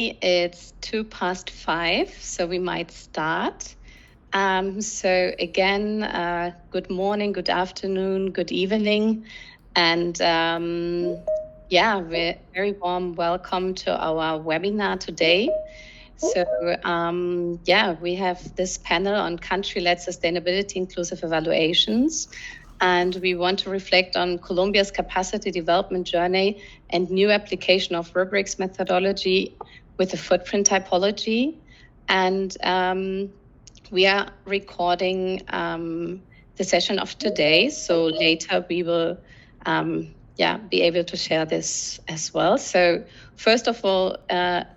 It's 5:02, so we might start. So again, good morning, good afternoon, good evening, and very warm welcome to our webinar today. So we have this panel on country-led sustainability inclusive evaluations. And we want to reflect on Colombia's capacity development journey and new application of rubrics methodology with the footprint typology. And we are recording the session of today. So later we will be able to share this as well. So first of all,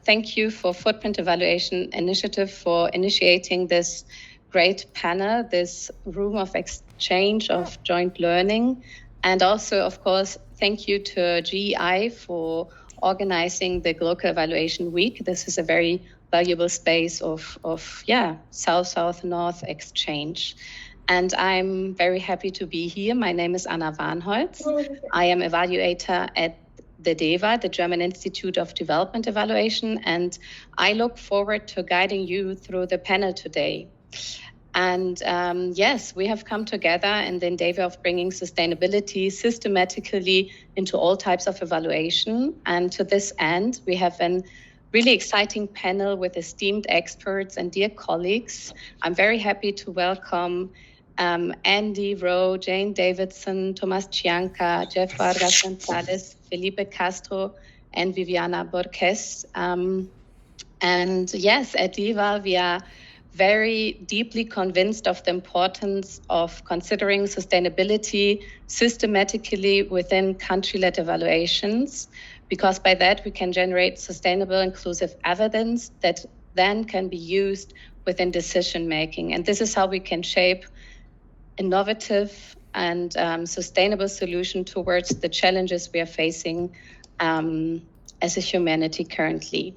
thank you for Footprint Evaluation Initiative for initiating this great panel, this room of exchange of joint learning. And also, of course, thank you to GEI for organizing the Global Evaluation Week. This is a very valuable space of South-South-North exchange. And I'm very happy to be here. My name is Anna Warnholz. I am evaluator at the DEval, the German Institute of Development Evaluation, and I look forward to guiding you through the panel today. And yes, we have come together in the endeavor of bringing sustainability systematically into all types of evaluation. And to this end, we have a really exciting panel with esteemed experts and dear colleagues. I'm very happy to welcome Andy Rowe, Jane Davidson, Thomas Chianca, Jeff Vargas Gonzalez, Felipe Castro, and Viviana Borges. And yes, at DEval, we are very deeply convinced of the importance of considering sustainability systematically within country-led evaluations, because by that we can generate sustainable, inclusive evidence that then can be used within decision-making. And this is how we can shape innovative and sustainable solution towards the challenges we are facing as a humanity currently.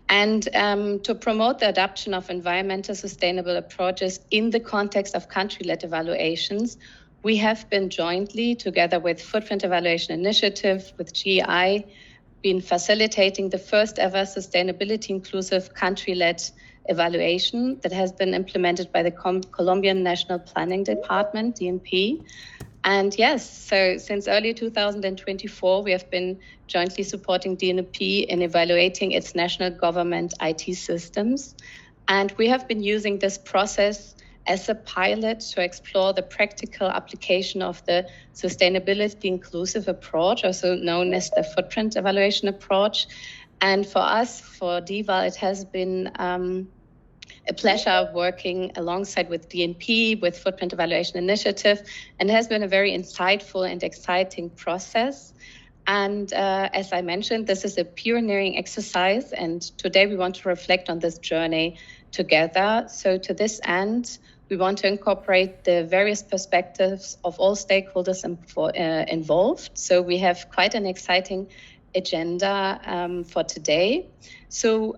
And to promote the adoption of environmental sustainable approaches in the context of country-led evaluations, we have been jointly, together with Footprint Evaluation Initiative, with GEI, been facilitating the first ever sustainability inclusive country-led evaluation that has been implemented by the Colombian National Planning Department, DNP. And yes, so since early 2024, we have been jointly supporting DNP in evaluating its national government IT systems. And we have been using this process as a pilot to explore the practical application of the sustainability inclusive approach, also known as the footprint evaluation approach. And for us, for DEval, it has been a pleasure working alongside with DNP, with Footprint Evaluation Initiative, and has been a very insightful and exciting process. And as I mentioned, this is a pioneering exercise, and today we want to reflect on this journey together. So to this end, we want to incorporate the various perspectives of all stakeholders involved. So we have quite an exciting agenda for today. So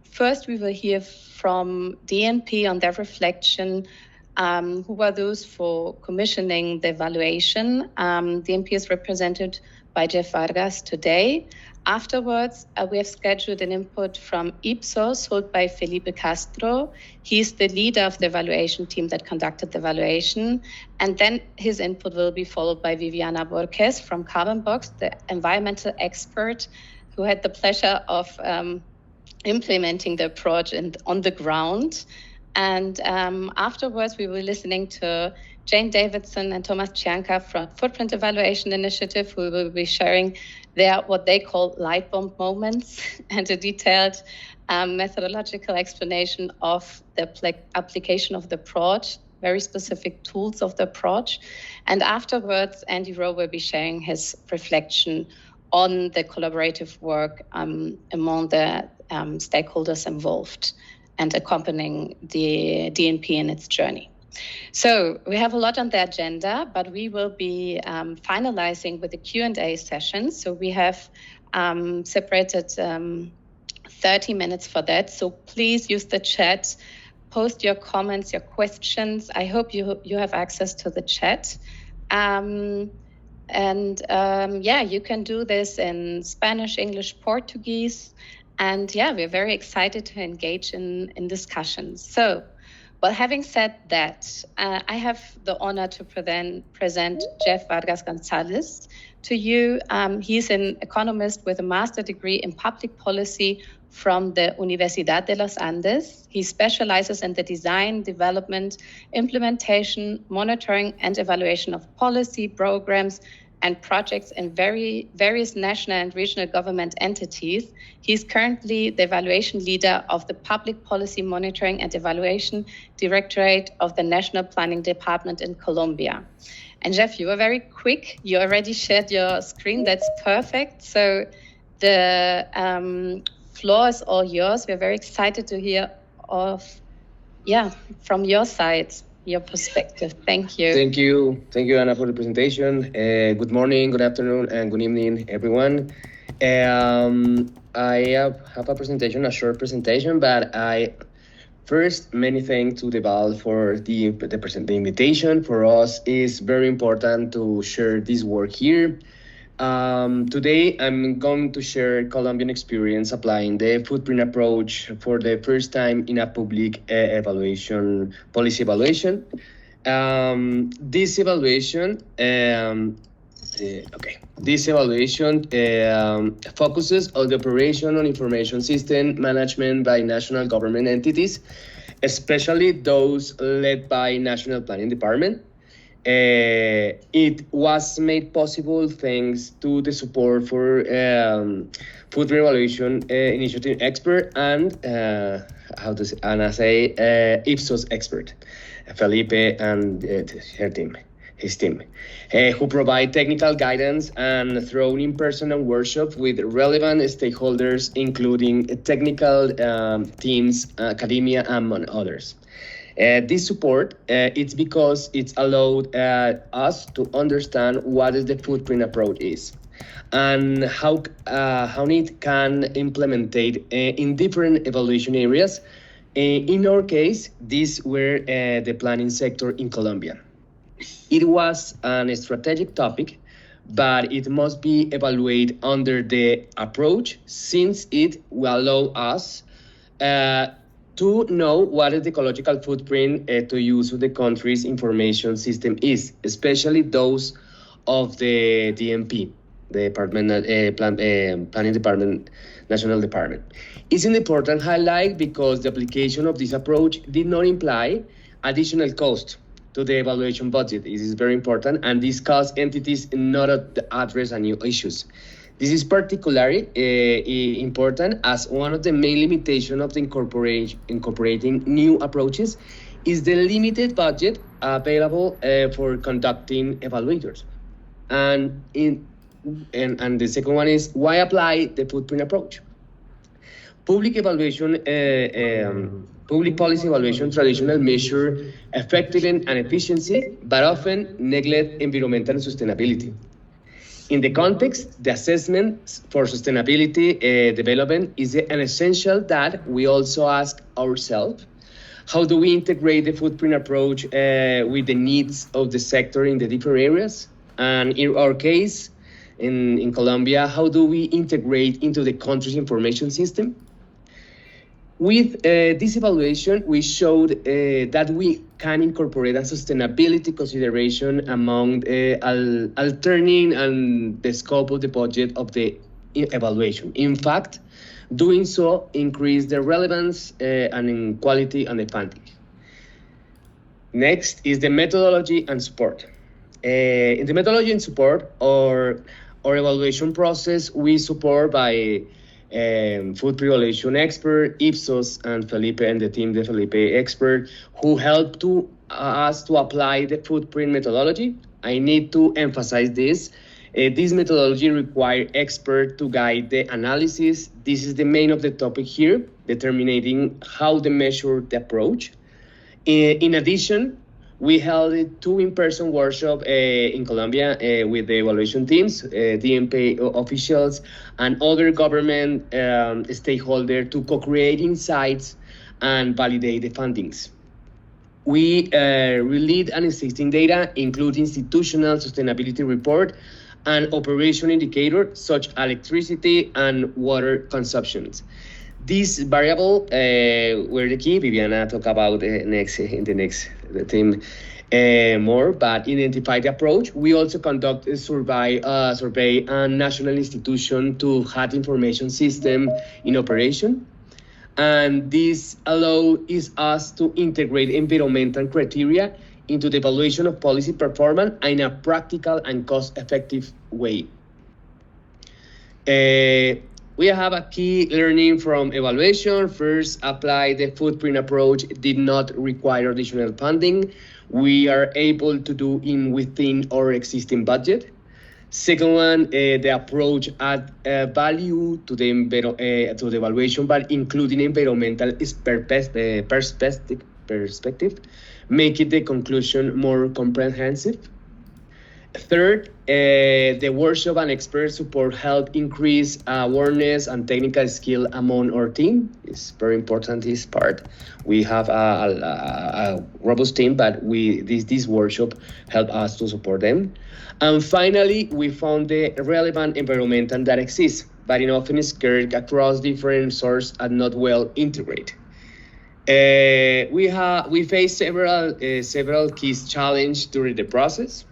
first we will hear from DNP on their reflection, who were those for commissioning the evaluation. DNP is represented by Jeff Vargas today. Afterwards, we have scheduled an input from Ipsos, held by Felipe Castro. He's the leader of the evaluation team that conducted the evaluation. And then his input will be followed by Viviana Borges from Carbon Box, the environmental expert who had the pleasure of implementing the approach on the ground. And afterwards, we were listening to Jane Davidson and Thomas Chianca from Footprint Evaluation Initiative, who will be sharing their what they call light bulb moments and a detailed methodological explanation of the application of the approach, very specific tools of the approach. And afterwards, Andy Rowe will be sharing his reflection on the collaborative work among the stakeholders involved and accompanying the DNP in its journey. So we have a lot on the agenda, but we will be finalizing with the Q&A session. So we have separated 30 minutes for that. So please use the chat, post your comments, your questions. I hope you have access to the chat. You can do this in Spanish, English, Portuguese. And yeah, we're very excited to engage in discussions. So, well, having said that, I have the honor to present Jeff Vargas Gonzalez to you. He's an economist with a master's degree in public policy from the Universidad de los Andes. He specializes in the design, development, implementation, monitoring, and evaluation of policy programs and projects in various national and regional government entities. He's currently the evaluation leader of the Public Policy Monitoring and Evaluation Directorate of the National Planning Department in Colombia. And Jeff, you were very quick. You already shared your screen. That's perfect. So the floor is all yours. We're very excited to hear from your side, your perspective. Thank you. Thank you, Anna, for the presentation. Good morning, good afternoon, and good evening, everyone. I have a presentation, a short presentation, but first, many thanks to DEval for the invitation. For us, it's very important to share this work here. Today, I'm going to share Colombian experience applying the footprint approach for the first time in a public policy evaluation. This evaluation focuses on the operation on information system management by national government entities, especially those led by National Planning Department. It was made possible thanks to the support for food evaluation initiative expert and Ipsos expert, Felipe and his team, who provide technical guidance and throw in-person workshops with relevant stakeholders, including technical teams, academia, among others. This support, it's because it's allowed us to understand what is the footprint approach is and how it can implement in different evaluation areas. In our case, these were the planning sector in Colombia. It was a strategic topic, but it must be evaluated under the approach since it will allow us to know what is the ecological footprint to use of the country's information system is, especially those of the DMP, the Planning Department, National Department. It's an important highlight because the application of this approach did not imply additional cost to the evaluation budget. This is very important, and this caused entities not to address new issues. This is particularly important as one of the main limitations of the incorporating new approaches is the limited budget available for conducting evaluators. And the second one is, why apply the footprint approach? Public policy evaluation traditionally measure effectiveness and efficiency, but often neglect environmental and sustainability. In the context, the assessment for sustainability development is an essential that we also ask ourselves. How do we integrate the footprint approach with the needs of the sector in the different areas? And in our case, in Colombia, how do we integrate into the country's information system? With this evaluation, we showed that we can incorporate a sustainability consideration among altering and the scope of the budget of the evaluation. In fact, doing so increased the relevance and in quality and the funding. Next is the methodology and support. In the methodology and support, our evaluation process, we support by food evaluation expert, Ipsos, and Felipe and the team, the Felipe expert, who helped us to apply the footprint methodology. I need to emphasize this. This methodology requires experts to guide the analysis. This is the main of the topic here, determining how to measure the approach. In addition, we held 2 in-person workshops in Colombia with the evaluation teams, DMP officials, and other government stakeholders to co-create insights and validate the findings. We released an existing data, including institutional sustainability report and operation indicators such as electricity and water consumption. This variable were the key. Viviana talk about in the next theme more, but identify the approach. We also conduct a survey and national institution to have information system in operation. And this allows us to integrate environmental criteria into the evaluation of policy performance in a practical and cost-effective way. We have a key learning from evaluation. First, apply the footprint approach did not require additional funding. We are able to do within our existing budget. Second one, the approach add value to the evaluation, but including environmental perspective, make it the conclusion more comprehensive. Third, the workshop and expert support help increase awareness and technical skill among our team. It's very important, this part. We have a robust team, but this workshop help us to support them. And finally, we found the relevant environmental that exists, but it often is scared across different sources and not well integrated. We faced several key challenges during the process.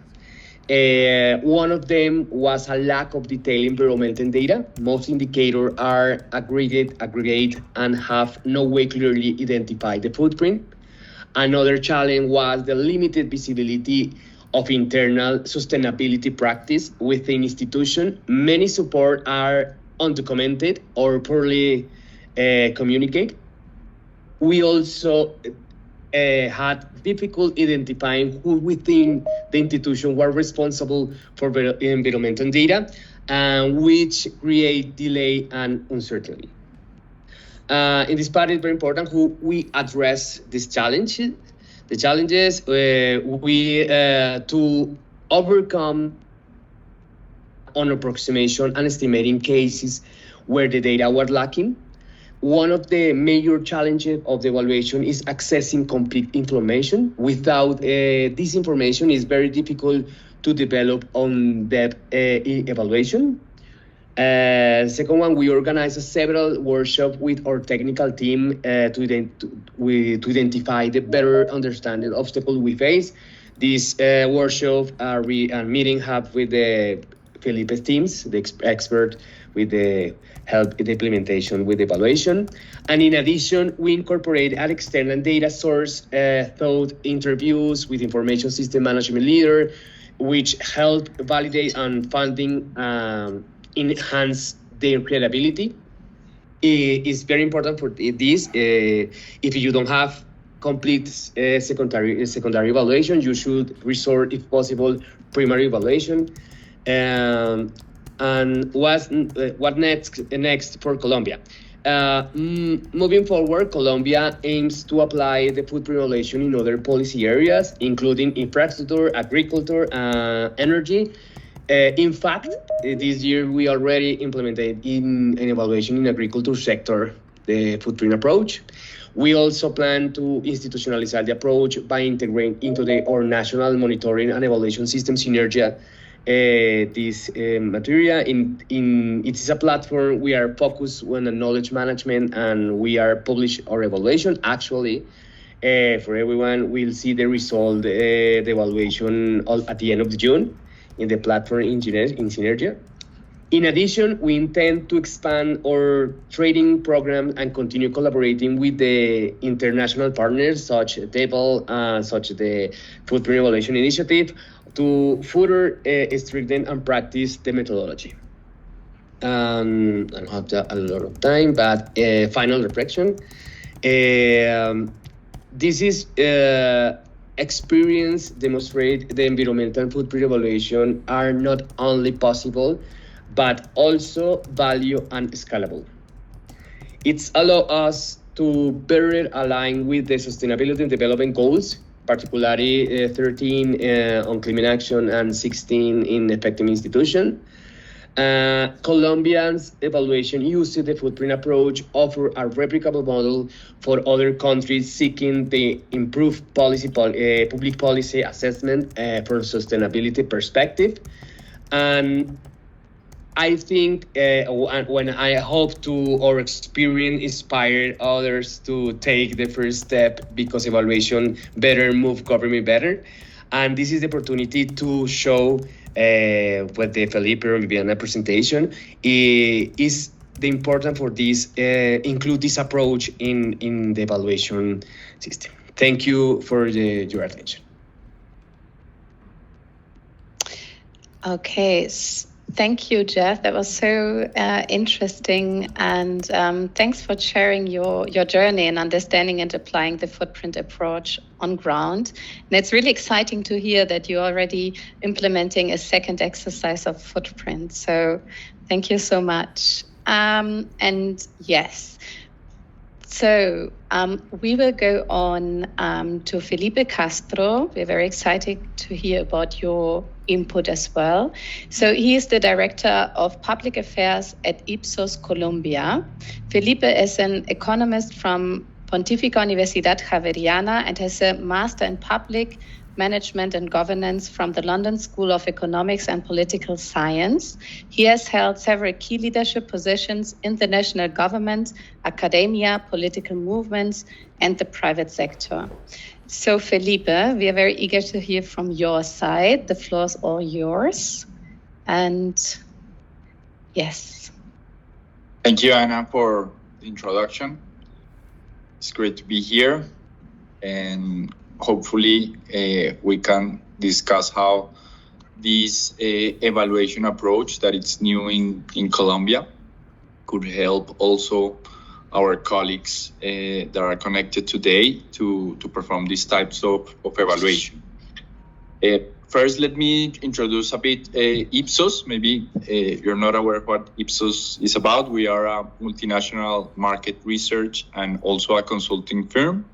One of them was a lack of detailed environmental data. Most indicators are aggregate and have no way clearly identify the footprint. Another challenge was the limited visibility of internal sustainability practice within institution. Many support are undocumented or poorly communicate. We also had difficult identifying who within the institution were responsible for environmental data, and which create delay and uncertainty. In this part, it's very important who we address these challenges. The challenges to overcome on approximation and estimating cases where the data were lacking. One of the major challenges of the evaluation is accessing complete information. Without this information, it's very difficult to develop on-depth evaluation. Second one, we organized several workshops with our technical team to identify the better understanding obstacles we face. This workshop and meeting have with the Felipe's teams, the expert with the help in the implementation with evaluation. And in addition, we incorporate an external data source through interviews with information system management leader, which help validate and funding enhance their credibility. It's very important for this. If you don't have complete secondary evaluation, you should resort, if possible, primary evaluation. And what next for Colombia? Moving forward, Colombia aims to apply the footprint evaluation in other policy areas, including infrastructure, agriculture, energy. In fact, this year we already implemented an evaluation in agriculture sector, the footprint approach. We also plan to institutionalize the approach by integrating into our national monitoring and evaluation system, Synergia. This material it is a platform. We are focused on the knowledge management, and we are publish our evaluation. Actually, for everyone, we'll see the result, the evaluation at the end of June in the platform in Synergia. In addition, we intend to expand our training program and continue collaborating with the international partners such as DEval, such as the Footprint Evaluation Initiative, to further strengthen and practice the methodology. I don't have a lot of time, but final reflection. This is experience demonstrate the environmental footprint evaluation are not only possible, but also value and scalable. It's allow us to better align with the sustainability and development goals, particularly 13 on climate action and 16 in effective institution. Colombia's evaluation using the footprint approach offer a replicable model for other countries seeking the improved public policy assessment from sustainability perspective. And I think when I hope to our experience inspire others to take the first step because evaluation better move government better. And this is the opportunity to show what the Felipe and Viviana presentation is the important for this include this approach in the evaluation system. Thank you for your attention. Okay, thank you, Jeff. That was so interesting, and thanks for sharing your journey and understanding and applying the footprint approach on ground. And it's really exciting to hear that you're already implementing a second exercise of footprint. So thank you so much. And yes, so we will go on to Felipe Castro. We're very excited to hear about your input as well. So he is the Director of Public Affairs at Ipsos Colombia. Felipe is an economist from Pontificia Universidad Javeriana and has a Master in Public Management and Governance from the London School of Economics and Political Science. He has held several key leadership positions in the national government, academia, political movements, and the private sector. So, Felipe, we are very eager to hear from your side. The floor is all yours. And yes. Thank you, Anna, for the introduction. It's great to be here, and hopefully we can discuss how this evaluation approach that it's new in Colombia could help also our colleagues that are connected today to perform these types of evaluation. First, let me introduce a bit Ipsos. Maybe you're not aware of what Ipsos is about. We are a multinational market research and also a consulting firm.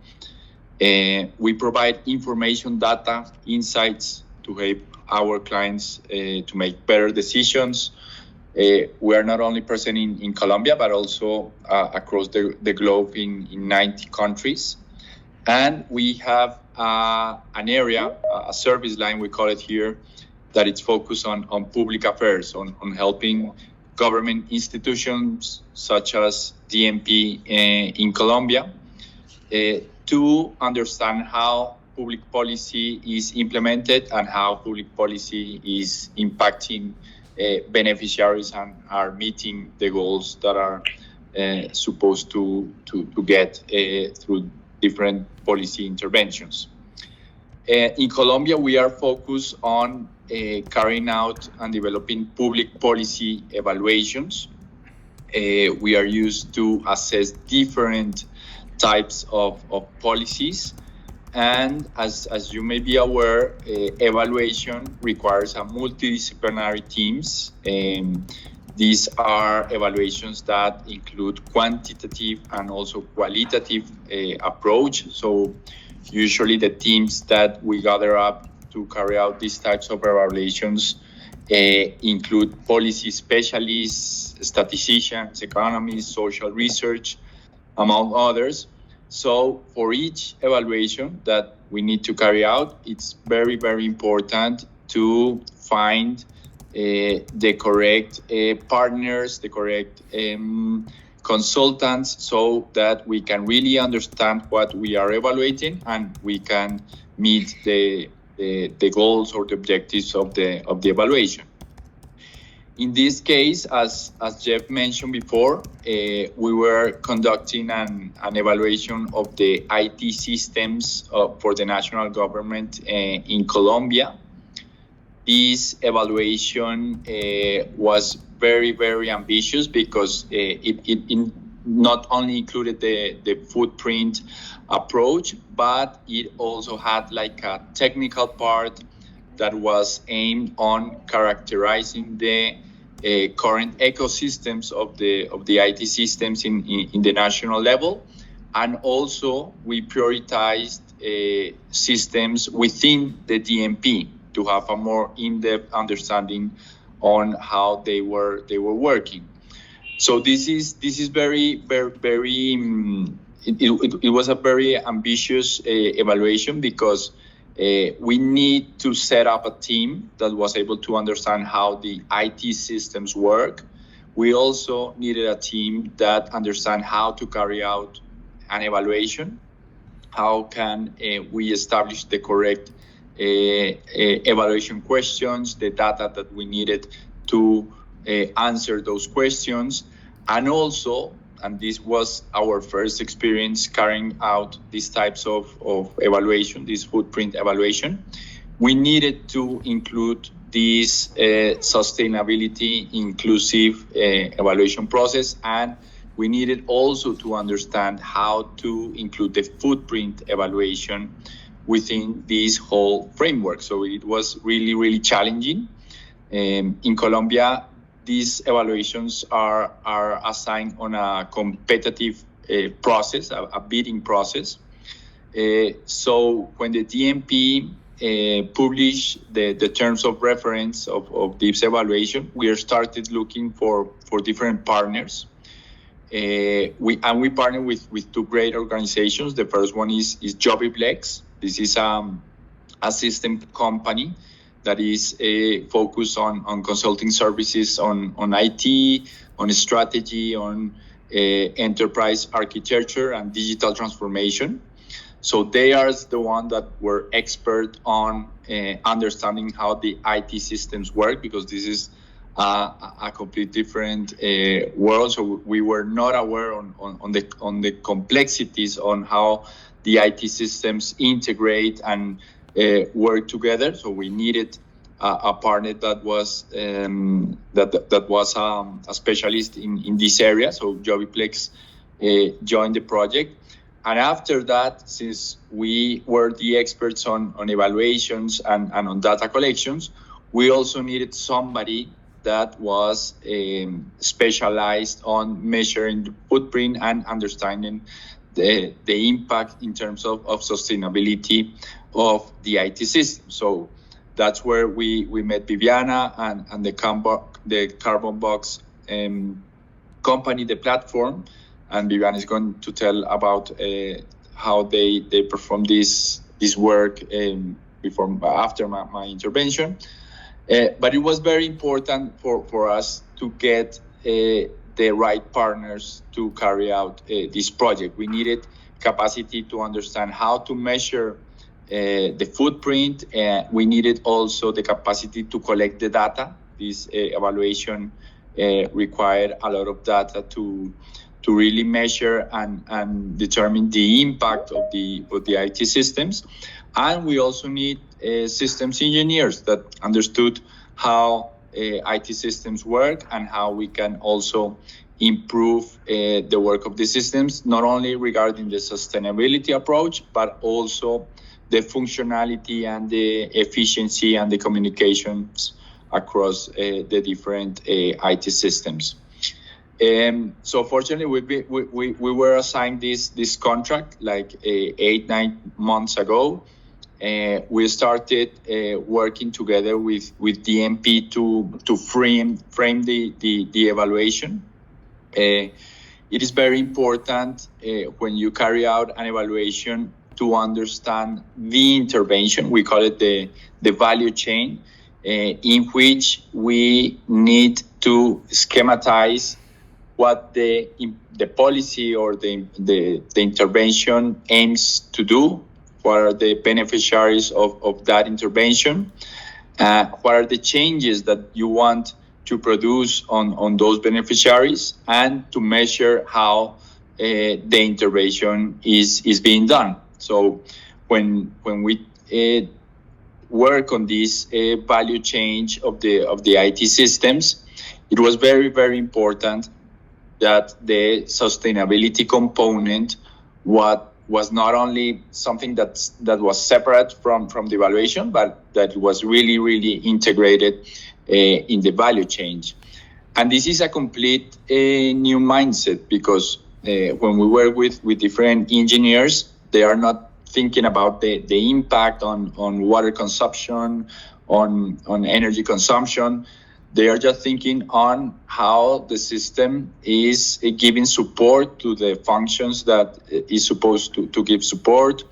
We provide information, data, insights to help our clients to make better decisions. We are not only present in Colombia, but also across the globe in 90 countries. And we have an area, a service line, we call it here, that it's focused on public affairs, on helping government institutions such as DMP in Colombia to understand how public policy is implemented and how public policy is impacting beneficiaries and are meeting the goals that are supposed to get through different policy interventions. In Colombia, we are focused on carrying out and developing public policy evaluations. We are used to assess different types of policies. And as you may be aware, evaluation requires a multidisciplinary teams. These are evaluations that include quantitative and also qualitative approach. So usually the teams that we gather up to carry out these types of evaluations include policy specialists, statisticians, economists, social research, among others. So for each evaluation that we need to carry out, it's very, very important to find the correct partners, the correct consultants, so that we can really understand what we are evaluating and we can meet the goals or the objectives of the evaluation. In this case, as Jeff mentioned before, we were conducting an evaluation of the IT systems for the national government in Colombia. This evaluation was very, very ambitious because it not only included the footprint approach, but it also had like a technical part that was aimed on characterizing the current ecosystems of the IT systems in the national level. And also we prioritized systems within the DMP to have a more in-depth understanding on how they were working. So this is very, very, very. It was a very ambitious evaluation because we need to set up a team that was able to understand how the IT systems work. We also needed a team that understand how to carry out an evaluation. How can we establish the correct evaluation questions, the data that we needed to answer those questions, and also, and this was our first experience carrying out these types of evaluation, this footprint evaluation, we needed to include this sustainability inclusive evaluation process, and we needed also to understand how to include the footprint evaluation within this whole framework. So it was really, really challenging. In Colombia, these evaluations are assigned on a competitive process, a bidding process. So when the DMP published the terms of reference of this evaluation, we started looking for different partners. We partner with two great organizations. The first one is DEval. This is a system company that is focused on consulting services on IT, on strategy, on enterprise architecture and digital transformation. So they are the one that were expert on understanding how the IT systems work, because this is a complete different world. So we were not aware on the complexities on how the IT systems integrate and work together. So we needed a partner that was a specialist in this area. So DEval joined the project. And after that, since we were the experts on evaluations and on data collections, we also needed somebody that was specialized on measuring the footprint and understanding the impact in terms of sustainability of the IT system. So that's where we met Viviana and the Carbon Box company, the platform. And Viviana is going to tell about how they perform this work after my intervention. But it was very important for us to get the right partners to carry out this project. We needed capacity to understand how to measure the footprint. We needed also the capacity to collect the data. This evaluation required a lot of data to really measure and determine the impact of the IT systems. And we also need systems engineers that understood how IT systems work and how we can also improve the work of the systems, not only regarding the sustainability approach, but also the functionality and the efficiency and the communications across the different IT systems. So fortunately, we were assigned this contract like 8-9 months ago. We started working together with DMP to frame the evaluation. It is very important when you carry out an evaluation to understand the intervention. We call it the value chain, in which we need to schematize what the policy or the intervention aims to do. What are the beneficiaries of that intervention? What are the changes that you want to produce on those beneficiaries, and to measure how the intervention is being done. So when we work on this value chain of the IT systems, it was very, very important that the sustainability component was not only something that was separate from the evaluation, but that was really, really integrated in the value chain. And this is a complete new mindset, because when we work with different engineers, they are not thinking about the impact on water consumption, on energy consumption. They are just thinking on how the system is giving support to the functions that is supposed to give support,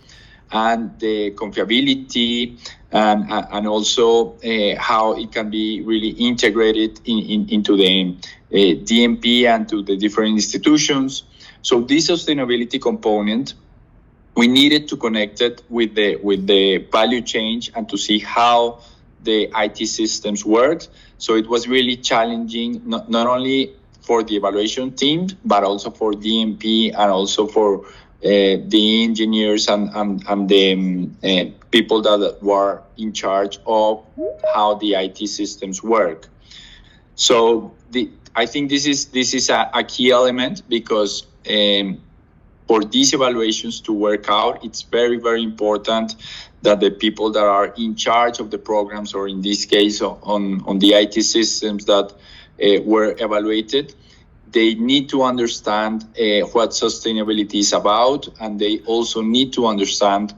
and the confiability, and also how it can be really integrated into the DMP and to the different institutions. So this sustainability component, we needed to connect it with the value chain and to see how the IT systems work. So it was really challenging, not only for the evaluation team, but also for DMP and also for the engineers and the people that were in charge of how the IT systems work. So I think this is a key element, because for these evaluations to work out, it's very, very important that the people that are in charge of the programs, or in this case on the IT systems that were evaluated, they need to understand what sustainability is about, and they also need to understand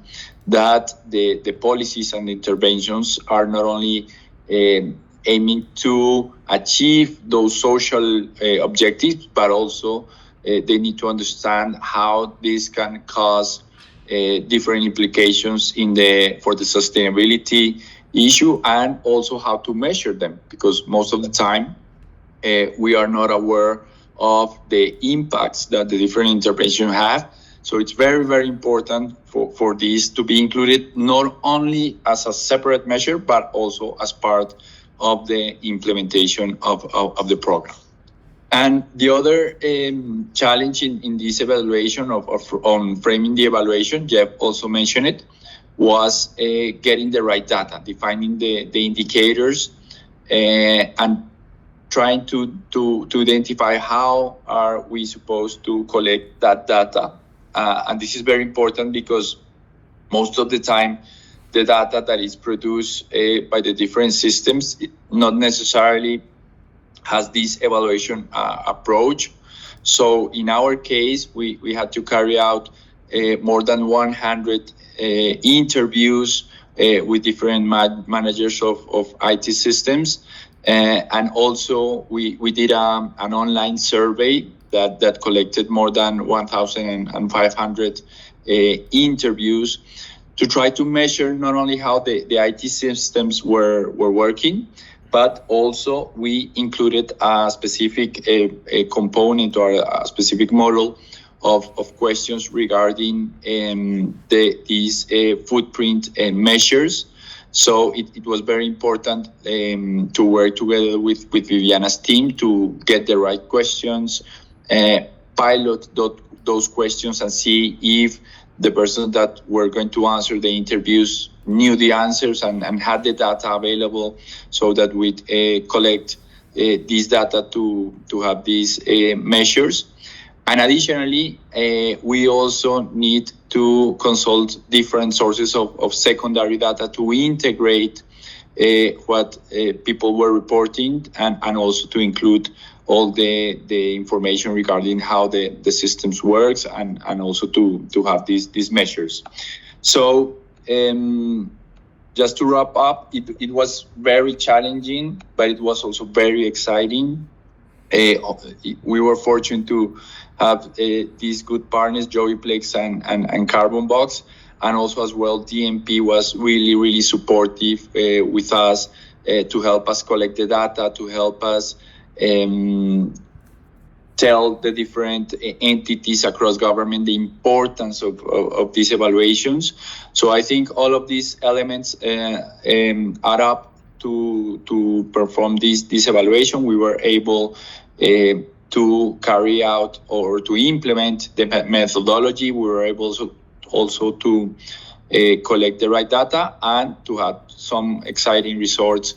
that the policies and interventions are not only aiming to achieve those social objectives, but also they need to understand how this can cause different implications for the sustainability issue, and also how to measure them, because most of the time we are not aware of the impacts that the different interventions have. So it's very, very important for this to be included, not only as a separate measure, but also as part of the implementation of the program. And the other challenge in this evaluation on framing the evaluation, Jeff also mentioned it, was getting the right data, defining the indicators, and trying to identify how are we supposed to collect that data. And this is very important, because most of the time the data that is produced by the different systems not necessarily has this evaluation approach. So in our case, we had to carry out more than 100 interviews with different managers of IT systems. And also we did an online survey that collected more than 1,500 interviews to try to measure not only how the IT systems were working, but also we included a specific a component or a specific model of questions regarding these footprint measures. So it was very important to work together with Viviana's team to get the right questions, pilot those questions, and see if the person that were going to answer the interviews knew the answers and had the data available, so that we'd collect this data to have these measures. And additionally, we also need to consult different sources of secondary data to integrate what people were reporting, and also to include all the information regarding how the systems works, and also to have these measures. So just to wrap up, it was very challenging, but it was also very exciting. We were fortunate to have these good partners, Joeyplex and Carbon Box, and also as well DMP was really, really supportive with us to help us collect the data, to help us tell the different entities across government the importance of these evaluations. So I think all of these elements add up to perform this evaluation. We were able to carry out or to implement the methodology. We were able also to collect the right data and to have some exciting results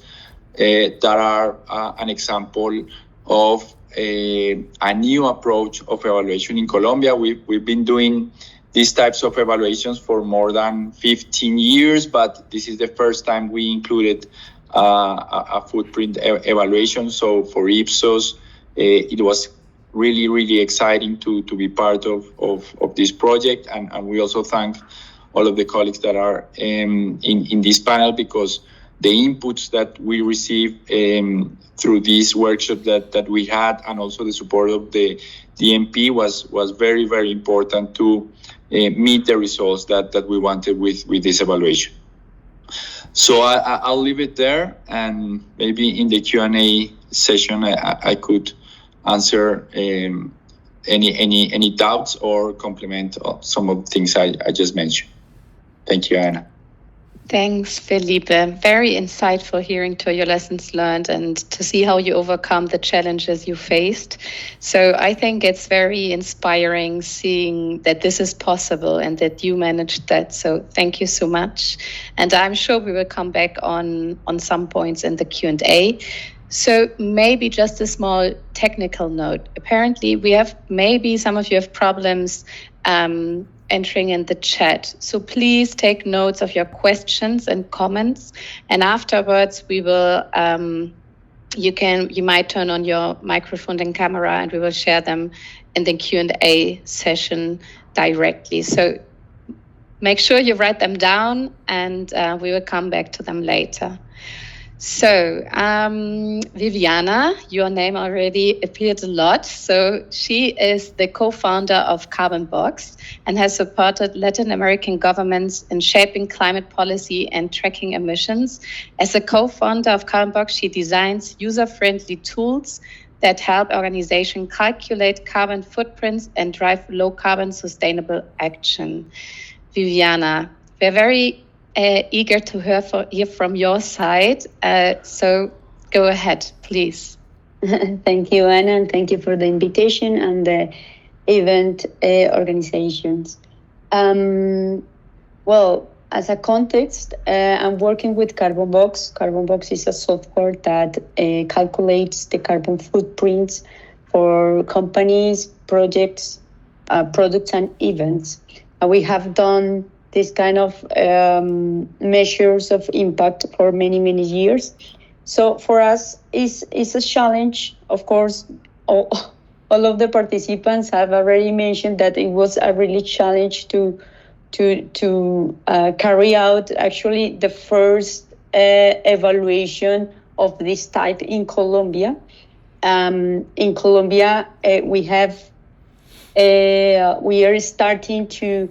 that are an example of a new approach of evaluation in Colombia. We've been doing these types of evaluations for more than 15 years, but this is the first time we included a footprint evaluation. So for Ipsos, it was really, really exciting to be part of this project. And we also thank all of the colleagues that are in this panel, because the inputs that we received through this workshop that we had, and also the support of the DMP was very, very important to meet the results that we wanted with this evaluation. So I'll leave it there, and maybe in the Q&A session I could answer any doubts or complement some of the things I just mentioned. Thank you, Anna. Thanks, Felipe. Very insightful hearing to your lessons learned and to see how you overcome the challenges you faced. So I think it's very inspiring seeing that this is possible and that you managed that. So thank you so much. And I'm sure we will come back on some points in the Q&A. So maybe just a small technical note. Apparently, maybe some of you have problems entering in the chat. So please take notes of your questions and comments. And afterwards, we will, you might turn on your microphone and camera, and we will share them in the Q&A session directly. So make sure you write them down, and we will come back to them later. So, Viviana, your name already appeared a lot. So she is the co-founder of Carbon Box and has supported Latin American governments in shaping climate policy and tracking emissions. As a co-founder of Carbon Box, she designs user-friendly tools that help organizations calculate carbon footprints and drive low-carbon sustainable action. Viviana, we're very eager to hear from your side. So go ahead, please. Thank you, Anna, and thank you for the invitation and the event organizations. Well, as a context, I'm working with Carbon Box. Carbon Box is a software that calculates the carbon footprints for companies, projects, products, and events. We have done this kind of measures of impact for many, many years. So for us, it's a challenge. Of course, all of the participants have already mentioned that it was a really challenge to carry out actually the first evaluation of this type in Colombia. In Colombia, we are starting to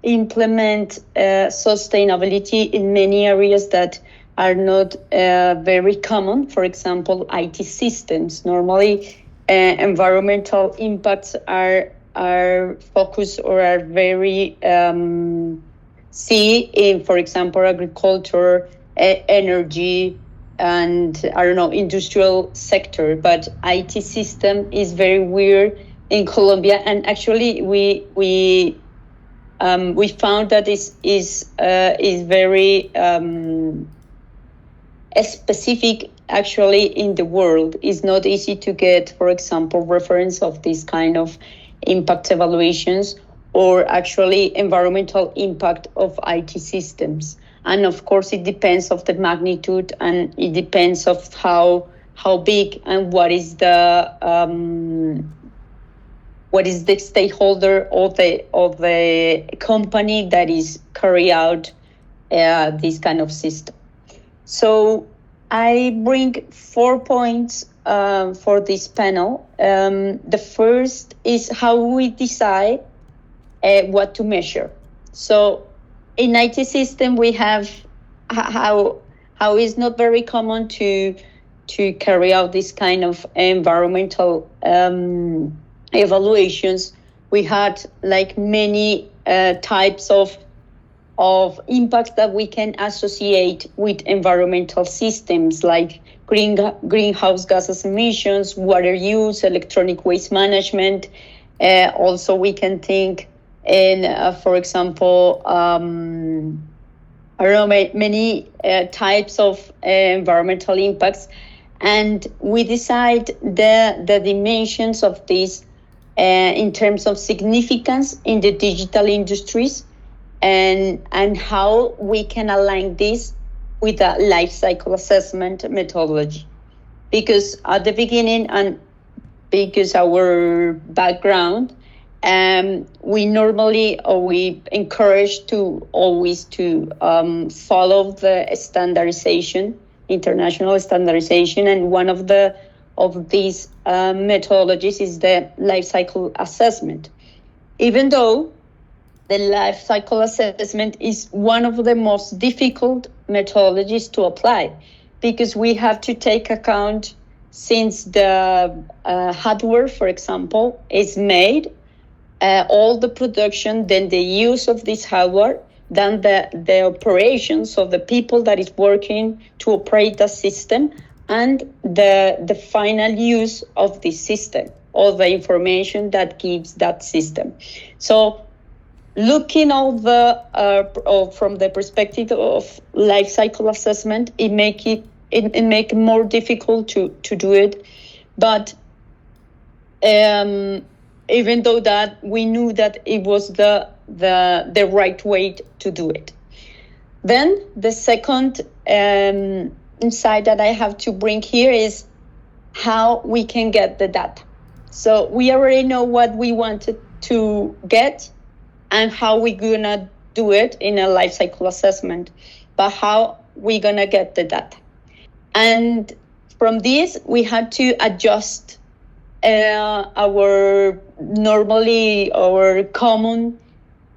implement sustainability in many areas that are not very common. For example, IT systems. Normally, environmental impacts are focused or are very seen in, for example, agriculture, energy, and industrial sector. But IT system is very weird in Colombia, and actually we found that is very specific actually in the world. It's not easy to get, for example, reference of this kind of impact evaluations or actually environmental impact of IT systems. And of course, it depends of the magnitude, and it depends of how big and what is the stakeholder of the company that is carry out this kind of system. So I bring 4 points for this panel. The first is how we decide what to measure. So in IT system, we have how it's not very common to carry out this kind of environmental evaluations. We had like many types of impacts that we can associate with environmental systems, like greenhouse gases emissions, water use, electronic waste management. Also, we can think in, for example, many types of environmental impacts, and we decide the dimensions of this in terms of significance in the digital industries, and how we can align this with a life cycle assessment methodology. Because at the beginning, and because our background, we encourage to always follow the standardization, international standardization, and one of the of these methodologies is the life cycle assessment. Even though the life cycle assessment is one of the most difficult methodologies to apply, because we have to take account, since the hardware, for example, is made, all the production, then the use of this hardware, then the operations of the people that is working to operate the system, and the final use of this system, all the information that gives that system. So looking over from the perspective of life cycle assessment, it make it more difficult to do it. But even though that we knew that it was the right way to do it. Then the second insight that I have to bring here is how we can get the data. So we already know what we wanted to get and how we're gonna do it in a life cycle assessment, but how we gonna get the data. And from this, we had to adjust our common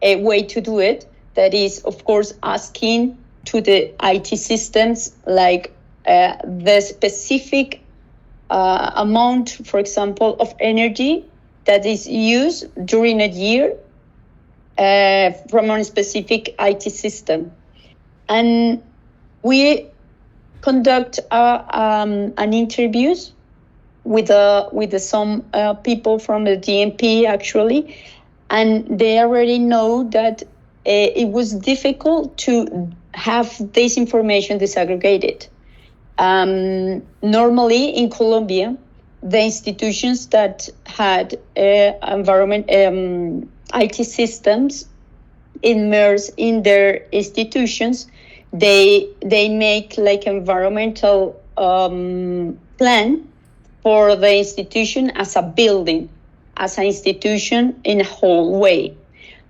way to do it. That is, of course, asking to the IT systems, like the specific amount, for example, of energy that is used during a year from a specific IT system. And we conduct an interviews with some people from the DMP, actually, and they already know that it was difficult to have this information disaggregated. Normally in Colombia, the institutions that had IT systems immersed in their institutions, they make like environmental plan for the institution as a building, as an institution in a whole way.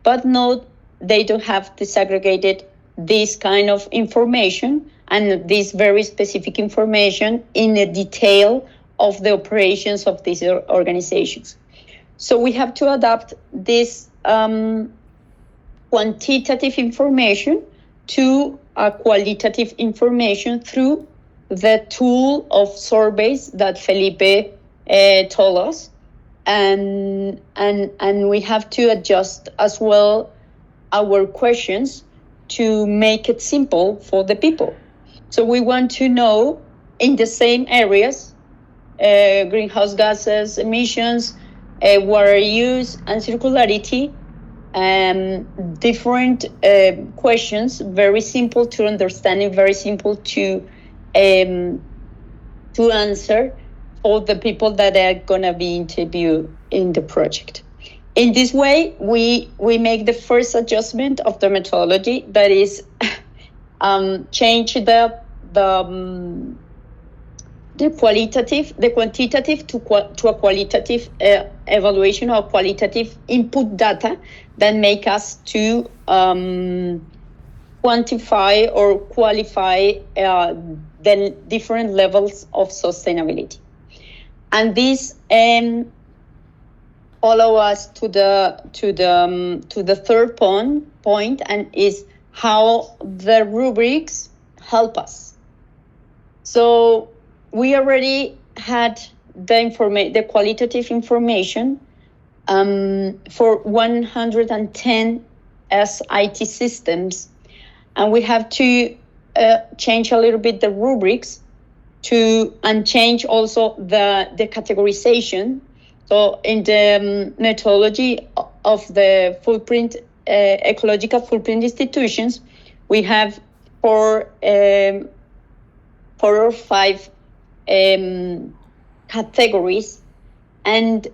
But no, they don't have disaggregated this kind of information and this very specific information in the detail of the operations of these organizations. So we have to adapt this quantitative information to a qualitative information through the tool of surveys that Felipe told us, and we have to adjust as well our questions to make it simple for the people. So we want to know in the same areas, greenhouse gases, emissions, water use, and circularity, different questions, very simple to understand and very simple to answer all the people that are gonna be interviewed in the project. In this way, we make the first adjustment of the methodology, that is change the quantitative to a qualitative evaluation or qualitative input data that make us to quantify or qualify the different levels of sustainability. And this follow us to the third point, and is how the rubrics help us. So we already had the qualitative information for 110 IT systems, and we have to change a little bit the rubrics and change also the categorization. So in the methodology of the footprint, ecological footprint institutions, we have four or five categories, and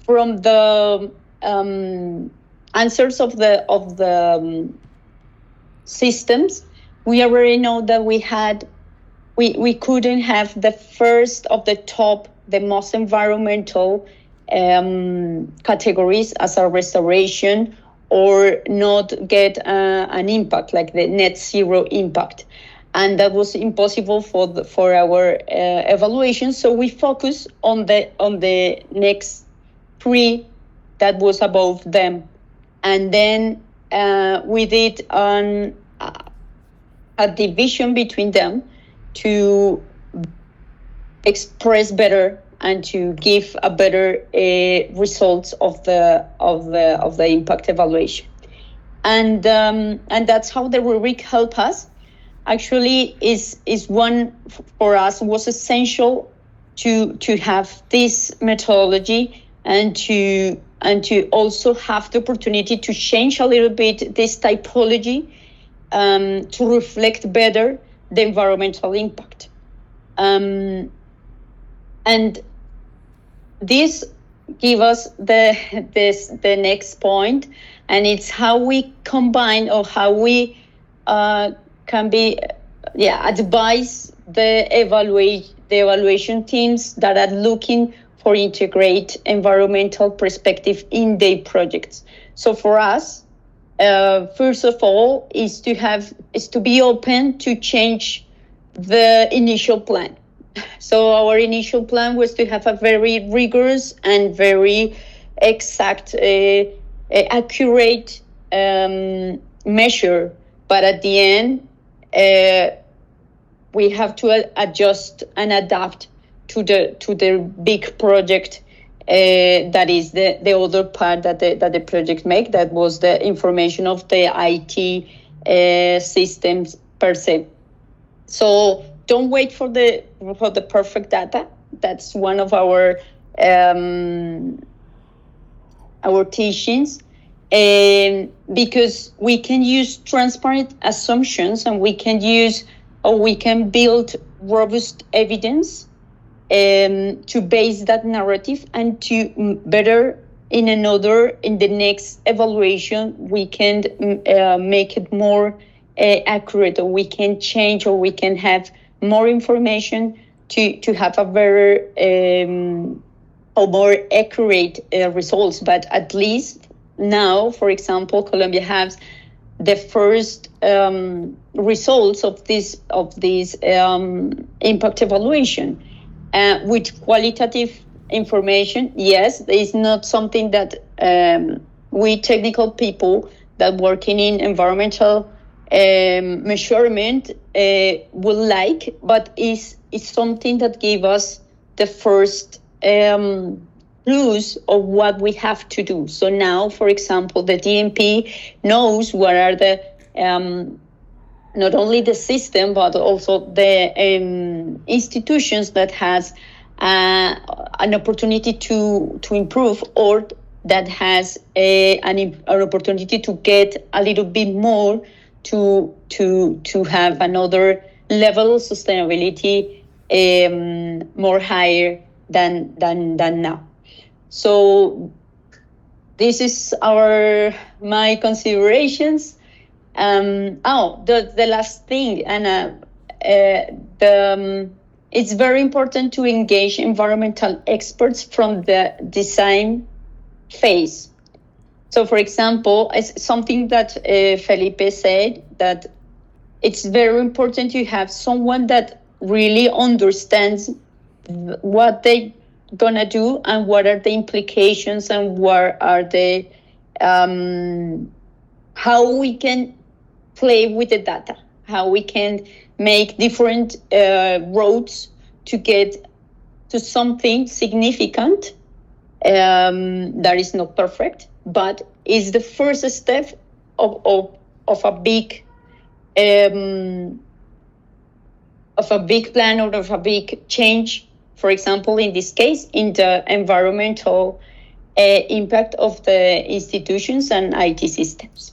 from the answers of the systems, we already know that we couldn't have the first of the top, the most environmental categories as a restoration, or not get an impact like the net zero impact. and that was impossible for our evaluation. So we focus on the next 3 that was above them, and then we did a division between them to express better and to give a better results of the impact evaluation, and that's how the rubric helped us. Actually, is one for us was essential to have this methodology and to also have the opportunity to change a little bit this typology to reflect better the environmental impact. And this gives us the next point, and it's how we combine or how we can be advise the evaluation teams that are looking for integrate environmental perspective in their projects. So for us, first of all, is to be open to change the initial plan. So our initial plan was to have a very rigorous and very exact, accurate measure, but at the end, we have to adjust and adapt to the big project that is the other part that the project make. That was the information of the IT systems per se. So don't wait for the perfect data. That's one of our teachings. Because we can use transparent assumptions, and we can build robust evidence to base that narrative, and to better in the next evaluation we can make it more accurate, or we can change, or we can have more information to have a better or more accurate results. But at least now, for example, Colombia has the first results of this impact evaluation with qualitative information. Yes, there is not something that we technical people that working in environmental measurement will like, but is something that gave us the first clues of what we have to do. So now, for example, the DMP knows what are the not only the system, but also the institutions that has an opportunity to improve, or that has an opportunity to get a little bit more to have another level of sustainability more higher than now. So this is my considerations. The last thing, Anna, it's very important to engage environmental experts from the design phase. So, for example, it's something that Felipe said, that it's very important to have someone that really understands what they gonna do and what are the implications and what are the how we can play with the data, how we can make different roads to get to something significant that is not perfect, but is the first step of a big plan or of a big change. For example, in this case, in the environmental impact of the institutions and IT systems.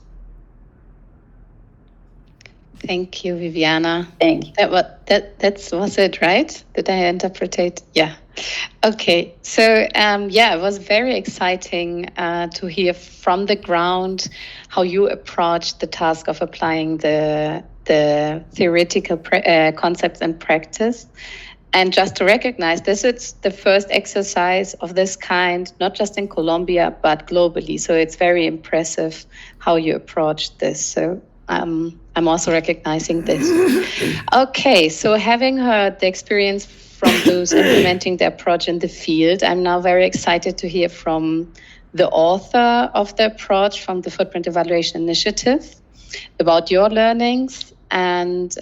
Thank you, Viviana. Thank you. That was it, right? Did I interpret? Yeah. Okay. So, it was very exciting to hear from the ground how you approached the task of applying the theoretical concepts in practice. And just to recognize this, it's the first exercise of this kind, not just in Colombia, but globally. So it's very impressive how you approached this. So I'm also recognizing this. Okay, so having heard the experience from those implementing their approach in the field, I'm now very excited to hear from the author of the approach from the Footprint Evaluation Initiative about your learnings. And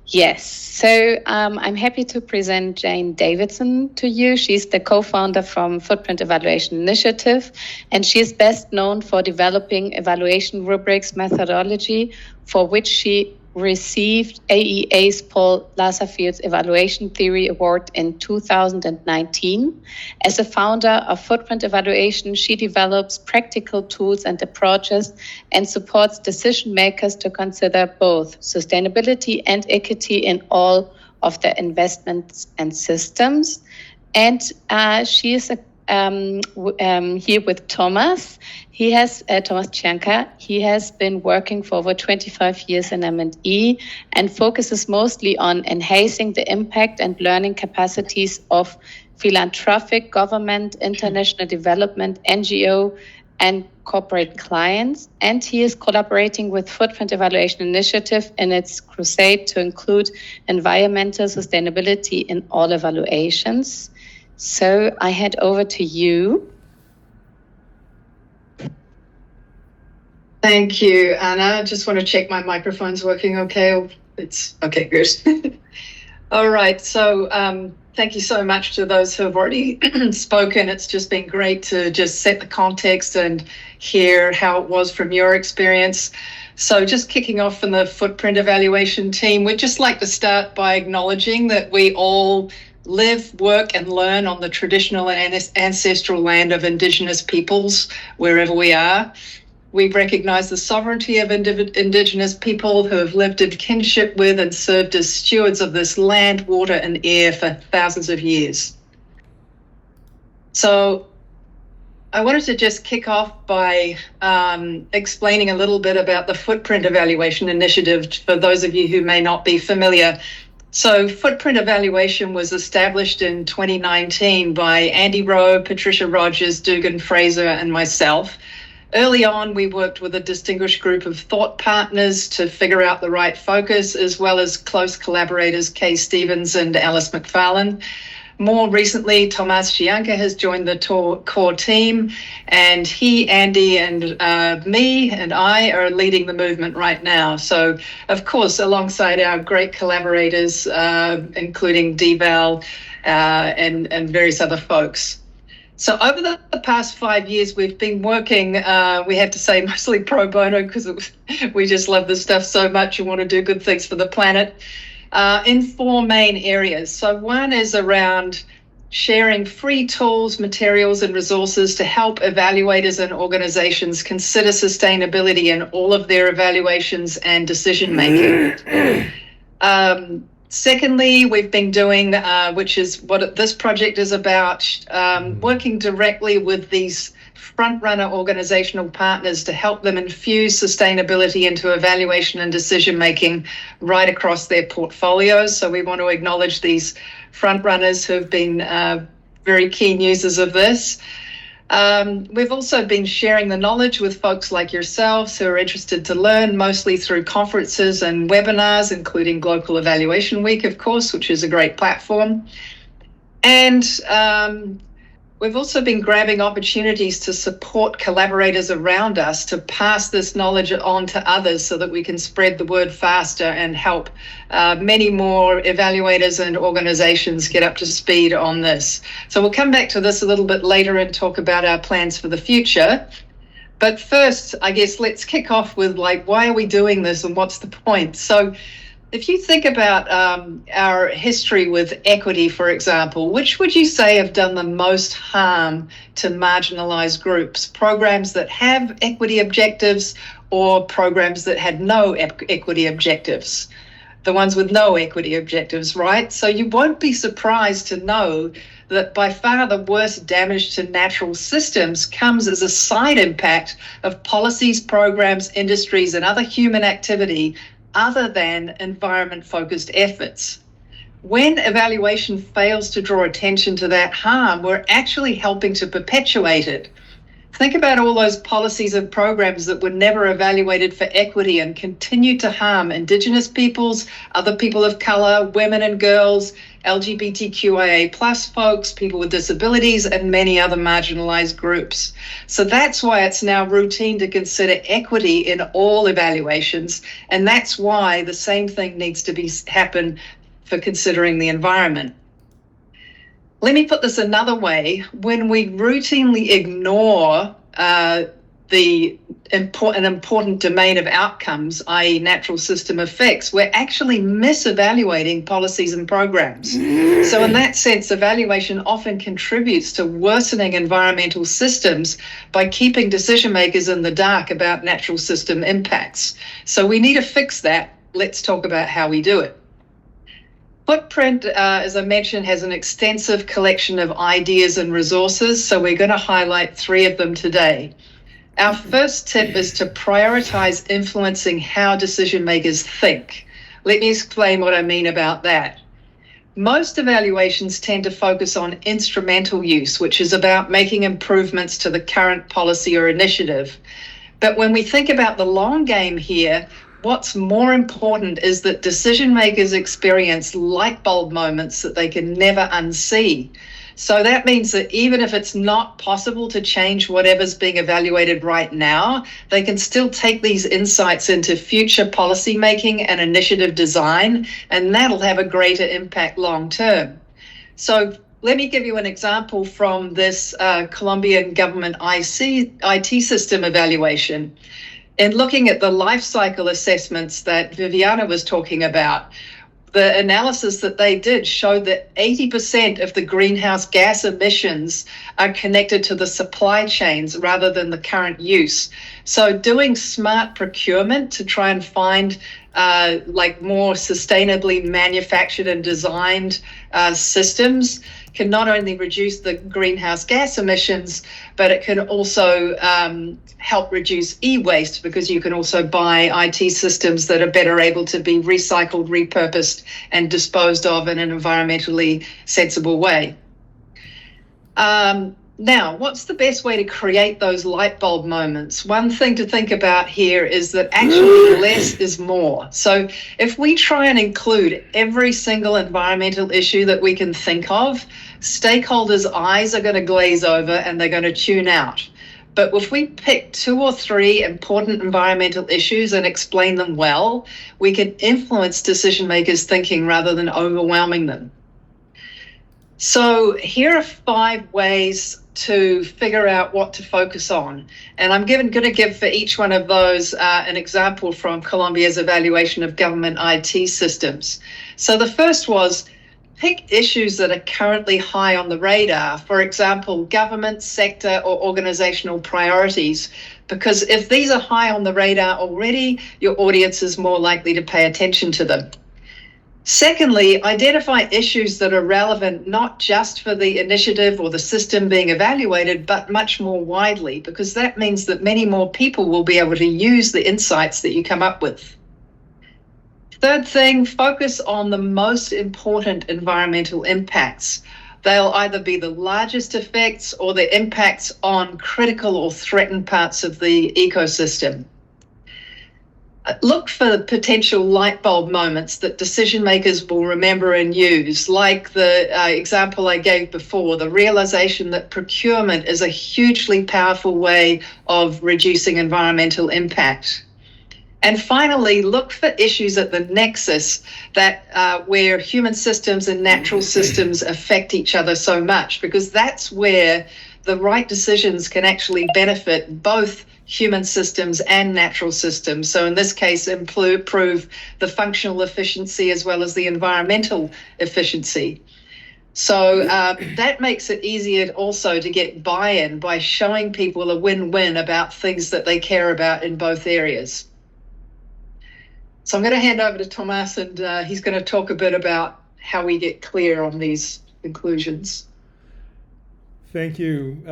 yes, so I'm happy to present Jane Davidson to you. She's the co-founder from Footprint Evaluation Initiative, and she is best known for developing evaluation rubrics methodology, for which she received AEA's Paul Lazarsfield's Evaluation Theory Award in 2019. As a founder of Footprint Evaluation, she develops practical tools and approaches and supports decision makers to consider both sustainability and equity in all of their investments and systems. And she is here with Thomas. He has Thomas Cianca. He has been working for over 25 years in M&E and focuses mostly on enhancing the impact and learning capacities of philanthropic, government, international development, NGO, and corporate clients. And he is collaborating with Footprint Evaluation Initiative in its crusade to include environmental sustainability in all evaluations. So I hand over to you. Thank you, Anna. I just want to check my microphone's working okay. It's okay, good. All right, so thank you so much to those who have already spoken. It's just been great to just set the context and hear how it was from your experience. So just kicking off from the Footprint Evaluation team, we'd just like to start by acknowledging that we all live, work, and learn on the traditional and ancestral land of Indigenous peoples, wherever we are. We recognise the sovereignty of Indigenous people who have lived in kinship with and served as stewards of this land, water, and air for thousands of years. So I wanted to just kick off by explaining a little bit about the Footprint Evaluation Initiative for those of you who may not be familiar. So Footprint Evaluation was established in 2019 by Andy Rowe, Patricia Rogers, Dugan Fraser, and myself. Early on, we worked with a distinguished group of thought partners to figure out the right focus, as well as close collaborators Kay Stevens and Alice McFarlane. More recently, Thomas Cianca has joined the core team, and he, Andy, and me and I are leading the movement right now. So, of course, alongside our great collaborators, including DEval and various other folks. So over the past 5 years, we've been working, we have to say, mostly pro bono, because we just love this stuff so much and want to do good things for the planet, in four main areas. So one is around sharing free tools, materials, and resources to help evaluators and organizations consider sustainability in all of their evaluations and decision-making. Secondly, we've been doing, which is what this project is about, working directly with these front-runner organizational partners to help them infuse sustainability into evaluation and decision-making right across their portfolios. So we want to acknowledge these front-runners who have been very keen users of this. We've also been sharing the knowledge with folks like yourselves who are interested to learn, mostly through conferences and webinars, including Global Evaluation Week, of course, which is a great platform. And we've also been grabbing opportunities to support collaborators around us to pass this knowledge on to others so that we can spread the word faster and help many more evaluators and organizations get up to speed on this. So we'll come back to this a little bit later and talk about our plans for the future. But first, I guess let's kick off with, like, why are we doing this and what's the point? So if you think about our history with equity, for example, which would you say have done the most harm to marginalized groups? Programs that have equity objectives or programs that had no equity objectives? The ones with no equity objectives, right? So you won't be surprised to know that by far the worst damage to natural systems comes as a side impact of policies, programs, industries, and other human activity other than environment-focused efforts. When evaluation fails to draw attention to that harm, we're actually helping to perpetuate it. Think about all those policies and programs that were never evaluated for equity and continue to harm Indigenous peoples, other people of colour, women and girls, LGBTQIA+ folks, people with disabilities, and many other marginalised groups. So that's why it's now routine to consider equity in all evaluations, and that's why the same thing needs to happen for considering the environment. Let me put this another way. When we routinely ignore an important domain of outcomes, i.e. natural system effects, we're actually misevaluating policies and programs. So in that sense, evaluation often contributes to worsening environmental systems by keeping decision makers in the dark about natural system impacts. So we need to fix that. Let's talk about how we do it. Footprint, as I mentioned, has an extensive collection of ideas and resources, so we're going to highlight 3 of them today. Our first tip is to prioritize influencing how decision makers think. Let me explain what I mean about that. Most evaluations tend to focus on instrumental use, which is about making improvements to the current policy or initiative. But when we think about the long game here, what's more important is that decision makers experience light bulb moments that they can never unsee. So that means that even if it's not possible to change whatever's being evaluated right now, they can still take these insights into future policy making and initiative design, and that'll have a greater impact long term. So let me give you an example from this Colombian government IT system evaluation. In looking at the life cycle assessments that Viviana was talking about, the analysis that they did showed that 80% of the greenhouse gas emissions are connected to the supply chains rather than the current use. So doing smart procurement to try and find more sustainably manufactured and designed systems can not only reduce the greenhouse gas emissions, but it can also help reduce e-waste, because you can also buy IT systems that are better able to be recycled, repurposed, and disposed of in an environmentally sensible way. Now, what's the best way to create those light bulb moments? One thing to think about here is that actually less is more. So if we try and include every single environmental issue that we can think of, stakeholders' eyes are going to glaze over and they're going to tune out. But if we pick 2 or 3 important environmental issues and explain them well, we can influence decision makers' thinking rather than overwhelming them. So here are 5 ways to figure out what to focus on. And I'm going to give for each one of those an example from Colombia's evaluation of government IT systems. So the first was pick issues that are currently high on the radar. For example, government, sector, or organizational priorities. Because if these are high on the radar already, your audience is more likely to pay attention to them. Secondly, identify issues that are relevant not just for the initiative or the system being evaluated, but much more widely, because that means that many more people will be able to use the insights that you come up with. Third thing, focus on the most important environmental impacts. They'll either be the largest effects or the impacts on critical or threatened parts of the ecosystem. Look for potential light bulb moments that decision makers will remember and use, like the example I gave before, the realization that procurement is a hugely powerful way of reducing environmental impact. And finally, look for issues at the nexus that where human systems and natural systems affect each other so much, because that's where the right decisions can actually benefit both human systems and natural systems. So in this case, improve the functional efficiency as well as the environmental efficiency. So that makes it easier also to get buy-in by showing people a win-win about things that they care about in both areas. So I'm going to hand over to Thomas, and he's going to talk a bit about how we get clear on these conclusions. Thank you,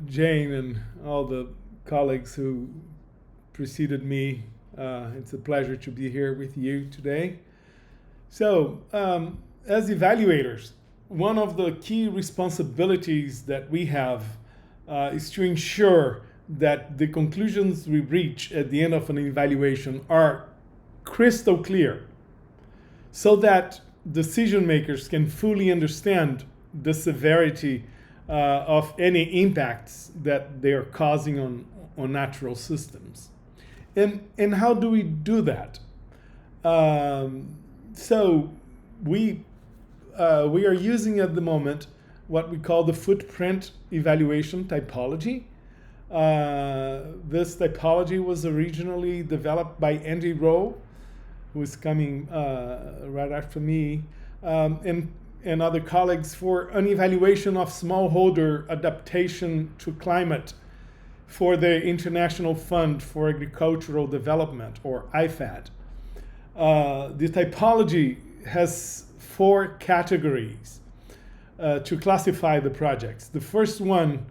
Jane, and all the colleagues who preceded me. It's a pleasure to be here with you today. So, as evaluators, one of the key responsibilities that we have is to ensure that the conclusions we reach at the end of an evaluation are crystal clear, so that decision makers can fully understand the severity of any impacts that they are causing on natural systems. And how do we do that? So we are using at the moment what we call the footprint evaluation typology. This typology was originally developed by Andy Rowe, who is coming right after me, and other colleagues, for an evaluation of smallholder adaptation to climate for the International Fund for Agricultural Development, or IFAD. The typology has 4 categories to classify the projects. The first one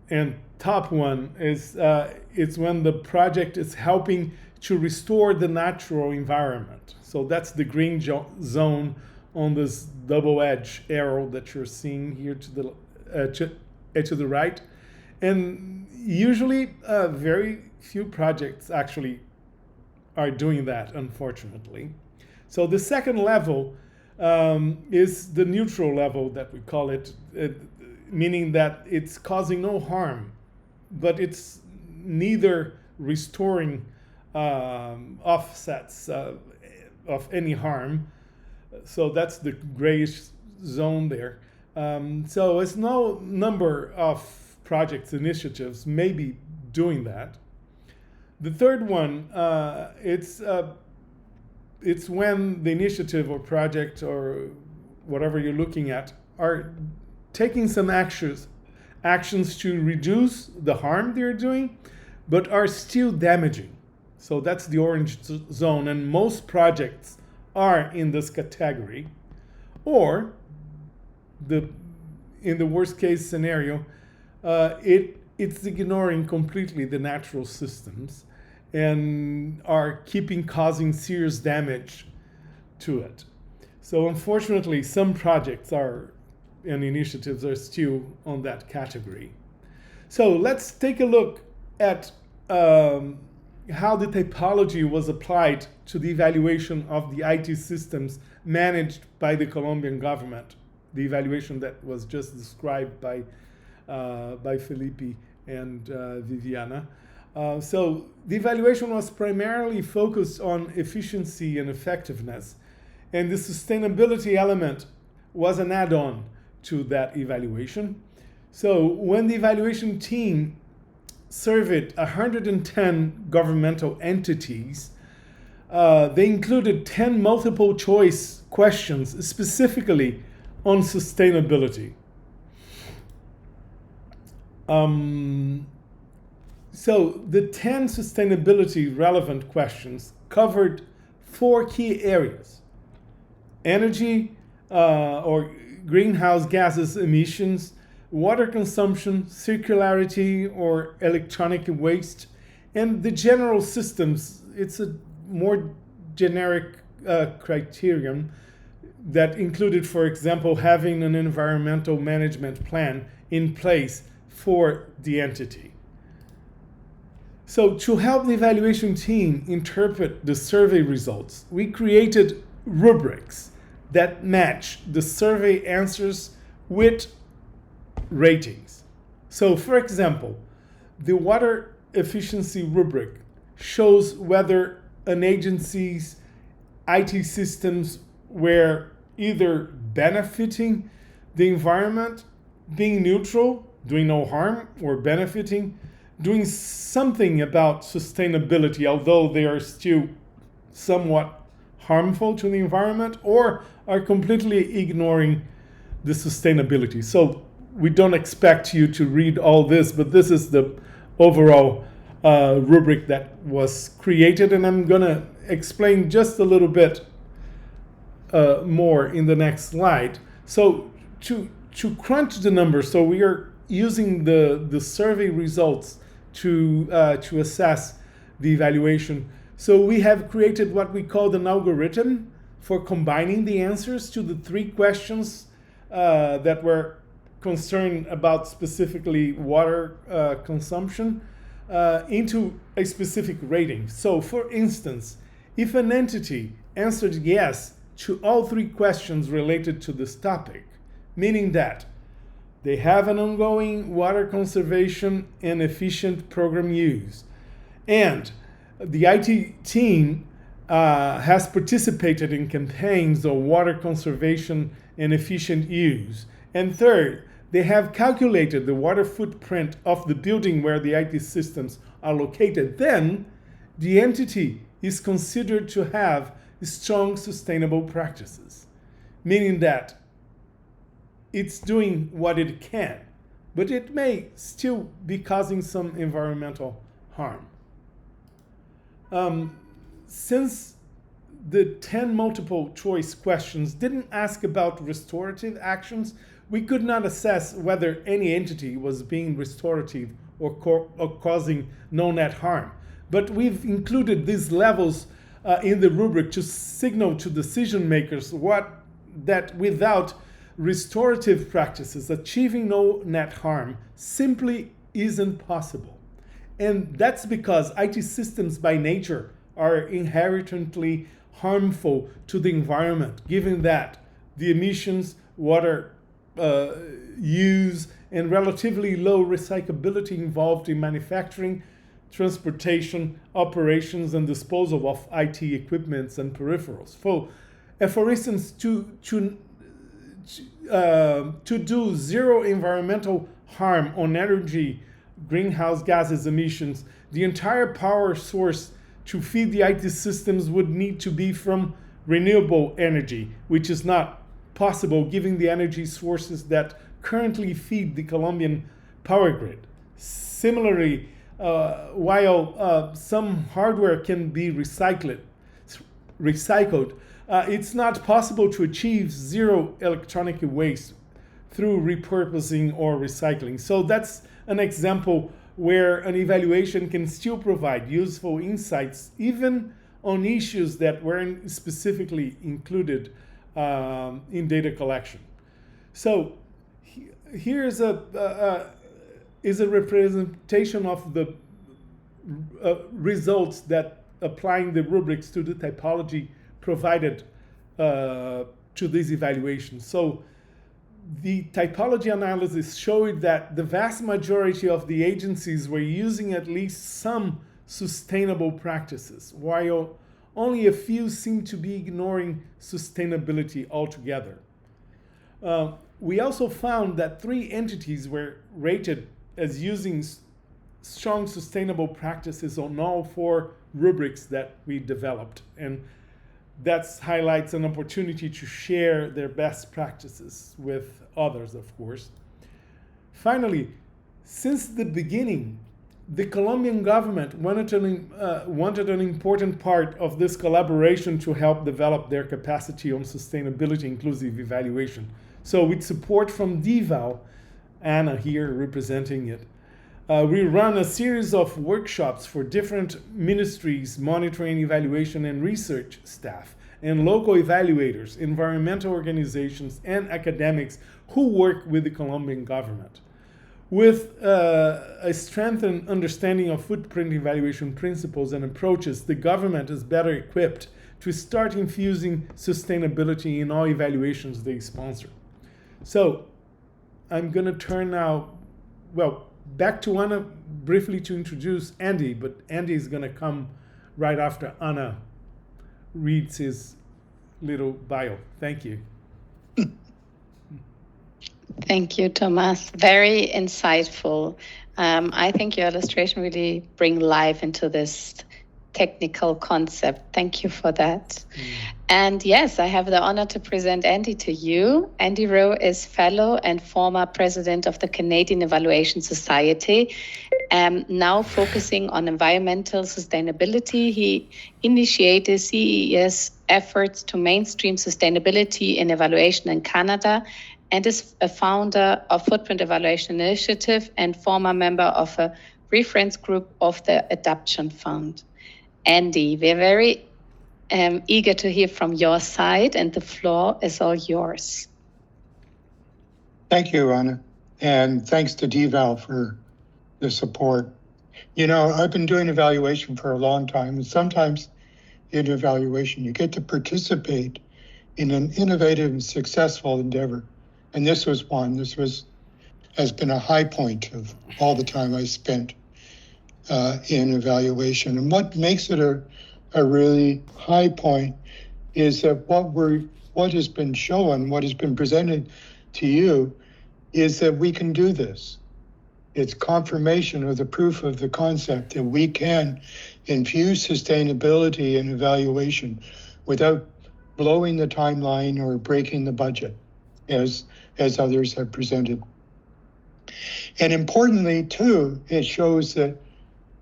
and top one is it's when the project is helping to restore the natural environment. So that's the green zone on this double edge arrow that you're seeing here to the right. And usually very few projects actually are doing that, unfortunately. So the second level is the neutral level that we call it, meaning that it's causing no harm, but it's neither restoring offsets of any harm. So that's the grayish zone there. So it's no number of projects, initiatives may be doing that. The third one, it's when the initiative or project or whatever you're looking at are taking some actions to reduce the harm they're doing, but are still damaging. So that's the orange zone, and most projects are in this category. Or in the worst case scenario, it's ignoring completely the natural systems and are causing serious damage to it. So unfortunately, some projects and initiatives are still on that category. So let's take a look at how the typology was applied to the evaluation of the IT systems managed by the Colombian government, the evaluation that was just described by Felipe and Viviana. So the evaluation was primarily focused on efficiency and effectiveness, and the sustainability element was an add-on to that evaluation. So when the evaluation team surveyed 110 governmental entities, they included 10 multiple choice questions specifically on sustainability. So the 10 sustainability relevant questions covered 4 key areas: energy or greenhouse gases emissions, water consumption, circularity or electronic waste, and the general systems. It's a more generic criterion that included, for example, having an environmental management plan in place for the entity. So to help the evaluation team interpret the survey results, we created rubrics that match the survey answers with ratings. So for example, the water efficiency rubric shows whether an agency's IT systems were either benefiting the environment, being neutral, doing no harm, or benefiting, doing something about sustainability, although they are still somewhat harmful to the environment, or are completely ignoring the sustainability. So we don't expect you to read all this, but this is the overall rubric that was created, and I'm gonna explain just a little bit more in the next slide. So to crunch the numbers, so we are using the survey results to assess the evaluation. So we have created what we call an algorithm for combining the answers to the 3 questions that were concerned about specifically water consumption into a specific rating. So, for instance, if an entity answered yes to all three questions related to this topic, meaning that they have an ongoing water conservation and efficient program use, and the IT team has participated in campaigns of water conservation and efficient use, and third, they have calculated the water footprint of the building where the IT systems are located, then the entity is considered to have strong sustainable practices, meaning that it's doing what it can, but it may still be causing some environmental harm. Since the 10 multiple choice questions didn't ask about restorative actions, we could not assess whether any entity was being restorative or causing no net harm. But we've included these levels in the rubric to signal to decision makers that without restorative practices, achieving no net harm simply isn't possible. And that's because IT systems by nature are inherently harmful to the environment, given that the emissions, water use, and relatively low recyclability involved in manufacturing, transportation, operations, and disposal of IT equipments and peripherals. For instance, to do zero environmental harm on energy, greenhouse gases emissions, the entire power source to feed the IT systems would need to be from renewable energy, which is not possible given the energy sources that currently feed the Colombian power grid. Similarly, while some hardware can be recycled, it's not possible to achieve zero electronic waste through repurposing or recycling. So that's an example where an evaluation can still provide useful insights even on issues that weren't specifically included in data collection. So here is a representation of the results that applying the rubrics to the typology provided to these evaluations. So the typology analysis showed that the vast majority of the agencies were using at least some sustainable practices, while only a few seem to be ignoring sustainability altogether. We also found that 3 entities were rated as using strong sustainable practices on all 4 rubrics that we developed. And that highlights an opportunity to share their best practices with others, of course. Finally, since the beginning, the Colombian government wanted an important part of this collaboration to help develop their capacity on sustainability inclusive evaluation. So with support from DEval, Anna here representing it, we run a series of workshops for different ministries, monitoring, evaluation, and research staff, and local evaluators, environmental organizations, and academics who work with the Colombian government. With a strengthened understanding of footprint evaluation principles and approaches, the government is better equipped to start infusing sustainability in all evaluations they sponsor. So I'm going to turn now, back to Anna briefly to introduce Andy, but Andy is going to come right after Anna reads his little bio. Thank you. Thank you, Thomas. Very insightful. I think your illustration really brings life into this technical concept. Thank you for that. And yes, I have the honor to present Andy to you. Andy Rowe is fellow and former president of the Canadian Evaluation Society. Now focusing on environmental sustainability, he initiated CES efforts to mainstream sustainability in evaluation in Canada, and is a founder of Footprint Evaluation Initiative and former member of a reference group of the Adoption Fund. Andy, we're very eager to hear from your side, and the floor is all yours. Thank you, Anna. And thanks to DEval for the support. You know, I've been doing evaluation for a long time, and sometimes in evaluation, you get to participate in an innovative and successful endeavor. And this was one. Has been a high point of all the time I spent in evaluation. And what makes it a really high point is that what has been shown, what has been presented to you, is that we can do this. It's confirmation of the proof of the concept that we can infuse sustainability in evaluation without blowing the timeline or breaking the budget, as others have presented. And importantly, too, it shows that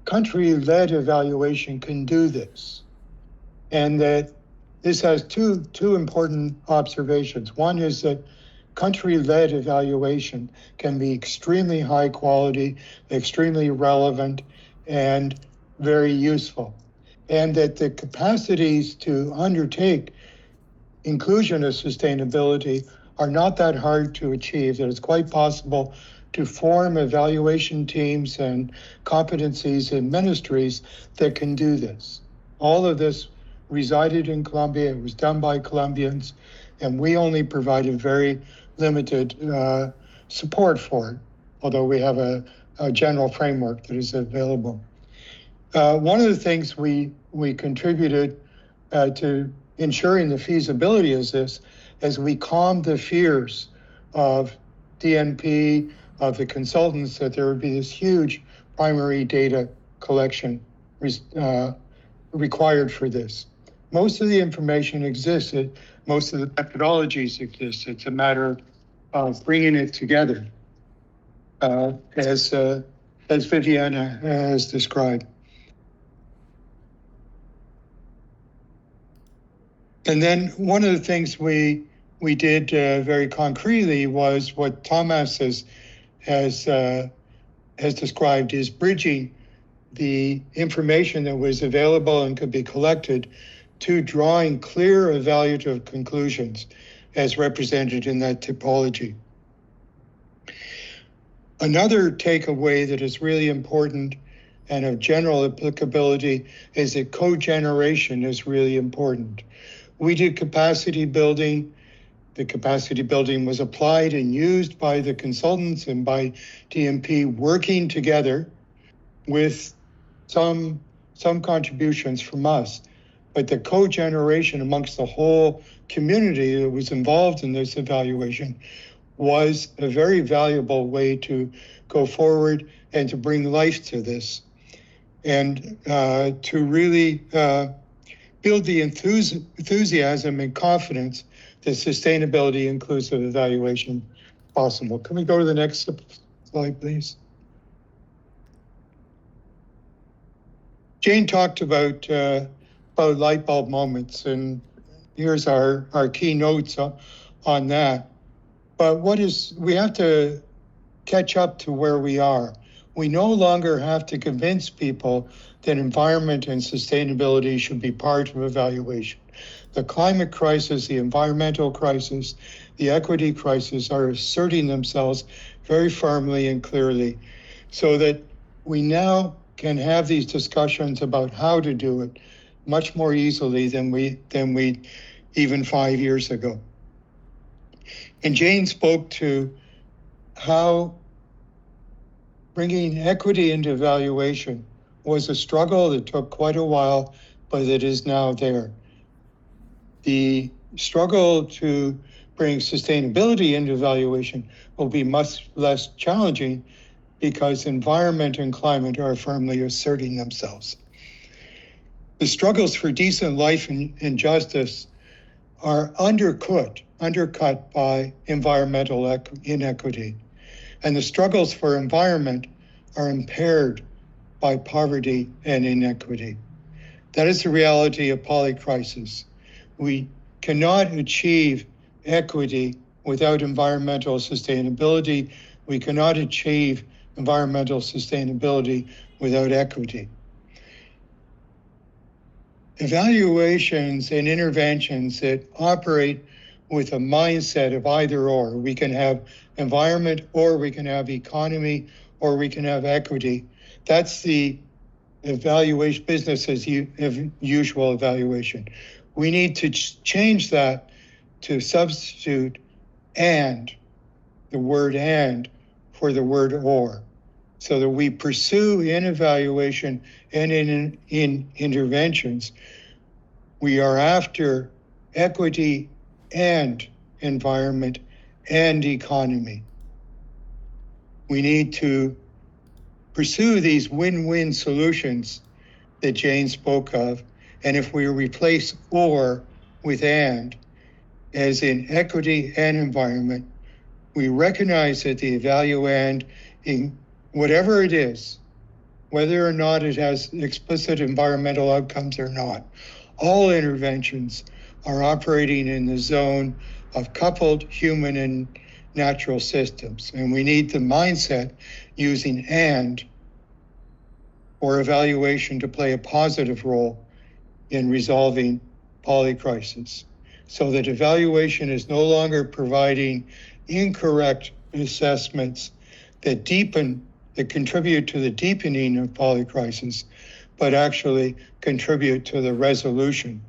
country-led evaluation can do this, and that this has two important observations. One is that country-led evaluation can be extremely high quality, extremely relevant, and very useful. And that the capacities to undertake inclusion of sustainability are not that hard to achieve, that it's quite possible to form evaluation teams and competencies in ministries that can do this. All of this resided in Colombia, it was done by Colombians, and we only provided very limited support for it, although we have a general framework that is available. One of the things we contributed to ensuring the feasibility is this, as we calmed the fears of DNP, of the consultants, that there would be this huge primary data collection required for this. Most of the information existed, most of the methodologies exist. It's a matter of bringing it together, as Viviana has described. And then one of the things we did very concretely was what Thomas has described, is bridging the information that was available and could be collected to drawing clear evaluative conclusions as represented in that typology. Another takeaway that is really important and of general applicability is that co-generation is really important. We did capacity building. The capacity building was applied and used by the consultants and by DNP, working together with some contributions from us. But the co-generation amongst the whole community that was involved in this evaluation was a very valuable way to go forward and to bring life to this, and to really build the enthusiasm and confidence that sustainability inclusive evaluation is possible. Can we go to the next slide, please? Jane talked about light bulb moments, and here's our key notes on that. But we have to catch up to where we are. We no longer have to convince people that environment and sustainability should be part of evaluation. The climate crisis, the environmental crisis, the equity crisis are asserting themselves very firmly and clearly, so that we now can have these discussions about how to do it much more easily than we even 5 years ago. And Jane spoke to how bringing equity into evaluation was a struggle that took quite a while, but it is now there. The struggle to bring sustainability into evaluation will be much less challenging because environment and climate are firmly asserting themselves. The struggles for decent life and justice are undercut by environmental inequity. And the struggles for environment are impaired by poverty and inequity. That is the reality of polycrisis. We cannot achieve equity without environmental sustainability. We cannot achieve environmental sustainability without equity. Evaluations and interventions that operate with a mindset of either or. We can have environment, or we can have economy, or we can have equity. That's the evaluation, business as usual evaluation. We need to change that to substitute and, the word and, for the word or, so that we pursue in evaluation and in interventions, we are after equity and environment and economy. We need to pursue these win-win solutions that Jane spoke of. And if we replace or with and, as in equity and environment, we recognize that the evaluand, in whatever it is, whether or not it has explicit environmental outcomes or not, all interventions are operating in the zone of coupled human and natural systems. And we need the mindset using and or evaluation to play a positive role in resolving polycrisis, so that evaluation is no longer providing incorrect assessments that contribute to the deepening of polycrisis, but actually contribute to the resolution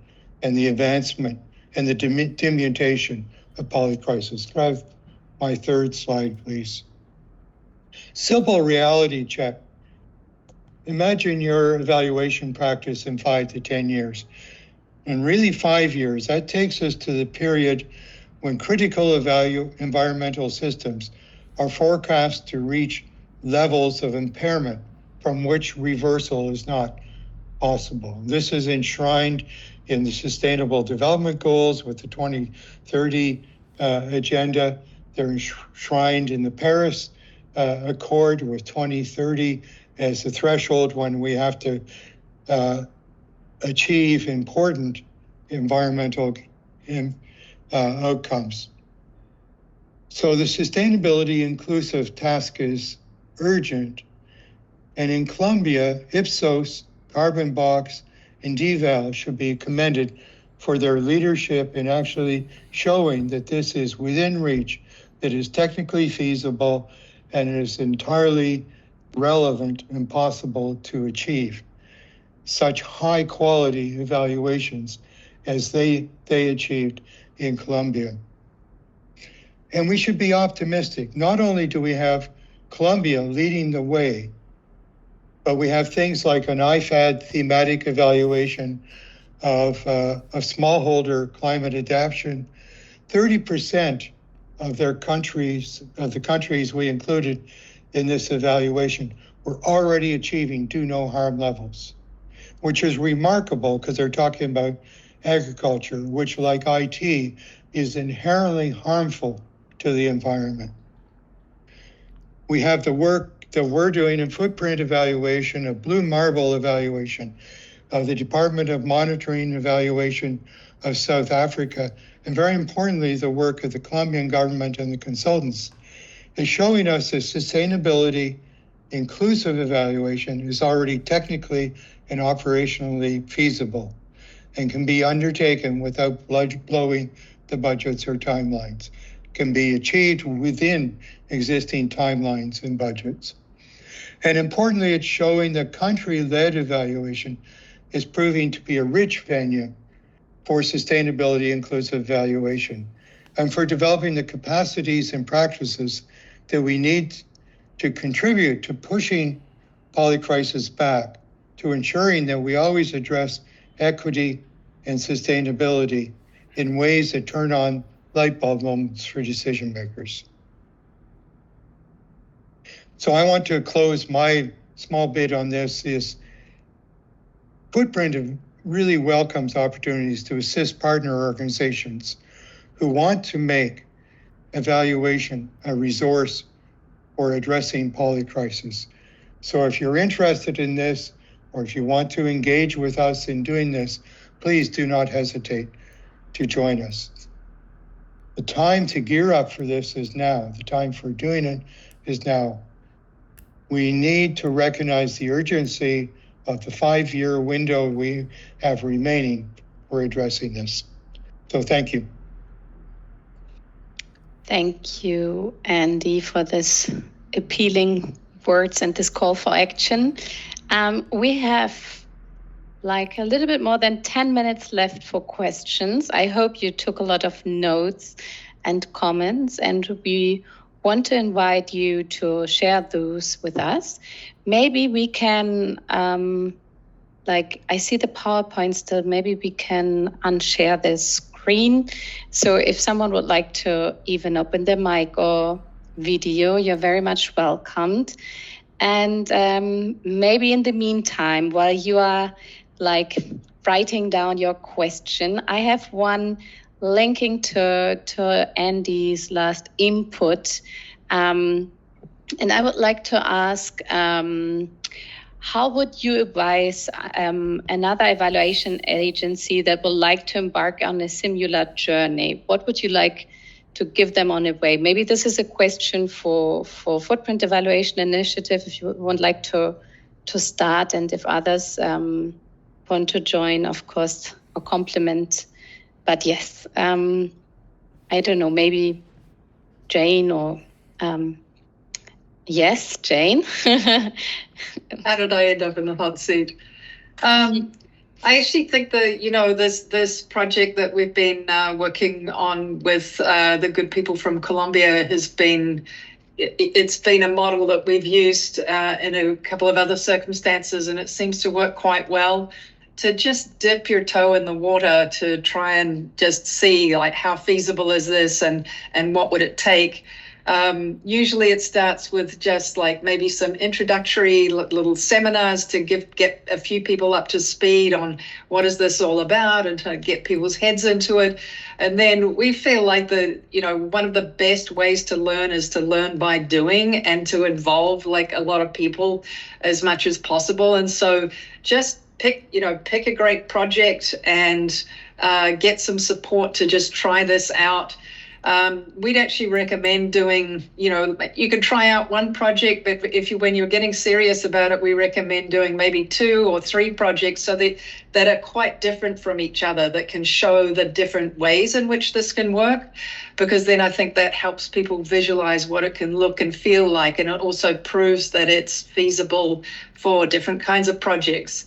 and the advancement and the diminution of polycrisis. Can I have my third slide, please? Simple reality check. Imagine your evaluation practice in 5 to 10 years. And really 5 years, that takes us to the period when critical environmental systems are forecast to reach levels of impairment from which reversal is not possible. This is enshrined in the Sustainable Development Goals with the 2030 agenda. They're enshrined in the Paris Accord with 2030 as the threshold when we have to achieve important environmental outcomes. So the sustainability inclusive task is urgent. And in Colombia, Ipsos, Carbon Box, and DEval should be commended for their leadership in actually showing that this is within reach, that is technically feasible, and is entirely relevant and possible to achieve such high quality evaluations as they achieved in Colombia. And we should be optimistic. Not only do we have Colombia leading the way, but we have things like an IFAD thematic evaluation of smallholder climate adaptation. 30% of the countries we included in this evaluation were already achieving do no harm levels, which is remarkable because they're talking about agriculture, which, like IT, is inherently harmful to the environment. We have the work that we're doing in footprint evaluation, a blue marble evaluation of the Department of Monitoring evaluation of South Africa, and very importantly, the work of the Colombian government and the consultants is showing us that sustainability inclusive evaluation is already technically and operationally feasible and can be undertaken without blowing the budgets or timelines, can be achieved within existing timelines and budgets. And importantly, it's showing that country-led evaluation is proving to be a rich venue for sustainability inclusive evaluation and for developing the capacities and practices that we need to contribute to pushing polycrisis back, to ensuring that we always address equity and sustainability in ways that turn on light bulb moments for decision makers. So I want to close my small bit on this. Footprint really welcomes opportunities to assist partner organizations who want to make evaluation a resource for addressing polycrisis. So if you're interested in this, or if you want to engage with us in doing this, please do not hesitate to join us. The time to gear up for this is now. The time for doing it is now. We need to recognize the urgency of the 5-year window we have remaining for addressing this. So thank you. Thank you, Andy, for this appealing words and this call for action. We have like a little bit more than 10 minutes left for questions. I hope you took a lot of notes and comments, and we want to invite you to share those with us. Maybe we can, I see the PowerPoint still, maybe we can unshare this screen. So if someone would like to even open the mic or video, you're very much welcomed. And maybe in the meantime, while you are writing down your question, I have one linking to Andy's last input. And I would like to ask, how would you advise another evaluation agency that would like to embark on a similar journey? What would you like to give them on a way? Maybe this is a question for Footprint Evaluation Initiative, if you would like to start, and if others want to join, of course, or complement. But yes, I don't know, maybe Jane or... Yes, Jane. How did I end up in the hot seat? I actually think that, this project that we've been working on with the good people from Colombia has been, it's been a model that we've used in a couple of other circumstances, and it seems to work quite well. To just dip your toe in the water to try and just see how feasible is this and what would it take. Usually it starts with just maybe some introductory little seminars to get a few people up to speed on what is this all about and to get people's heads into it. And then we feel like one of the best ways to learn is to learn by doing and to involve a lot of people as much as possible. And so just pick a great project and get some support to just try this out. We'd actually recommend doing, you can try out one project, but when you're getting serious about it, we recommend doing maybe 2 or 3 projects so that are quite different from each other, that can show the different ways in which this can work, because then I think that helps people visualize what it can look and feel like, and it also proves that it's feasible for different kinds of projects.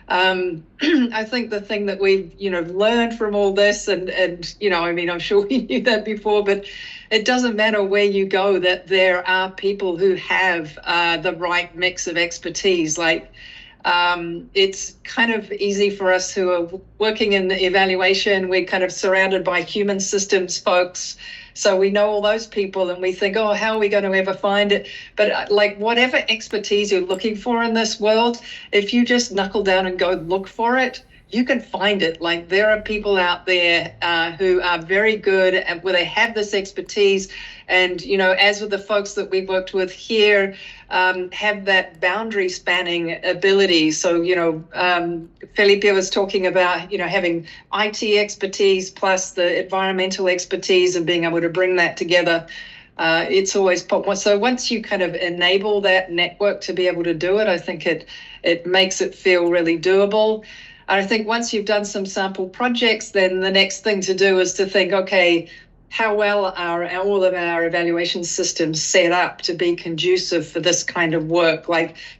I think the thing that we've, learned from all this, and I'm sure we knew that before, but it doesn't matter where you go, that there are people who have the right mix of expertise. It's kind of easy for us who are working in evaluation. We're kind of surrounded by human systems folks. So we know all those people and we think, oh, how are we going to ever find it? But whatever expertise you're looking for in this world, if you just knuckle down and go look for it, you can find it. There are people out there who are very good at where they have this expertise. And, as with the folks that we've worked with here, have that boundary spanning ability. So, Felipe was talking about, having IT expertise plus the environmental expertise and being able to bring that together. It's always so once you kind of enable that network to be able to do it, I think it makes it feel really doable. I think once you've done some sample projects, then the next thing to do is to think, okay, how well are all of our evaluation systems set up to be conducive for this kind of work?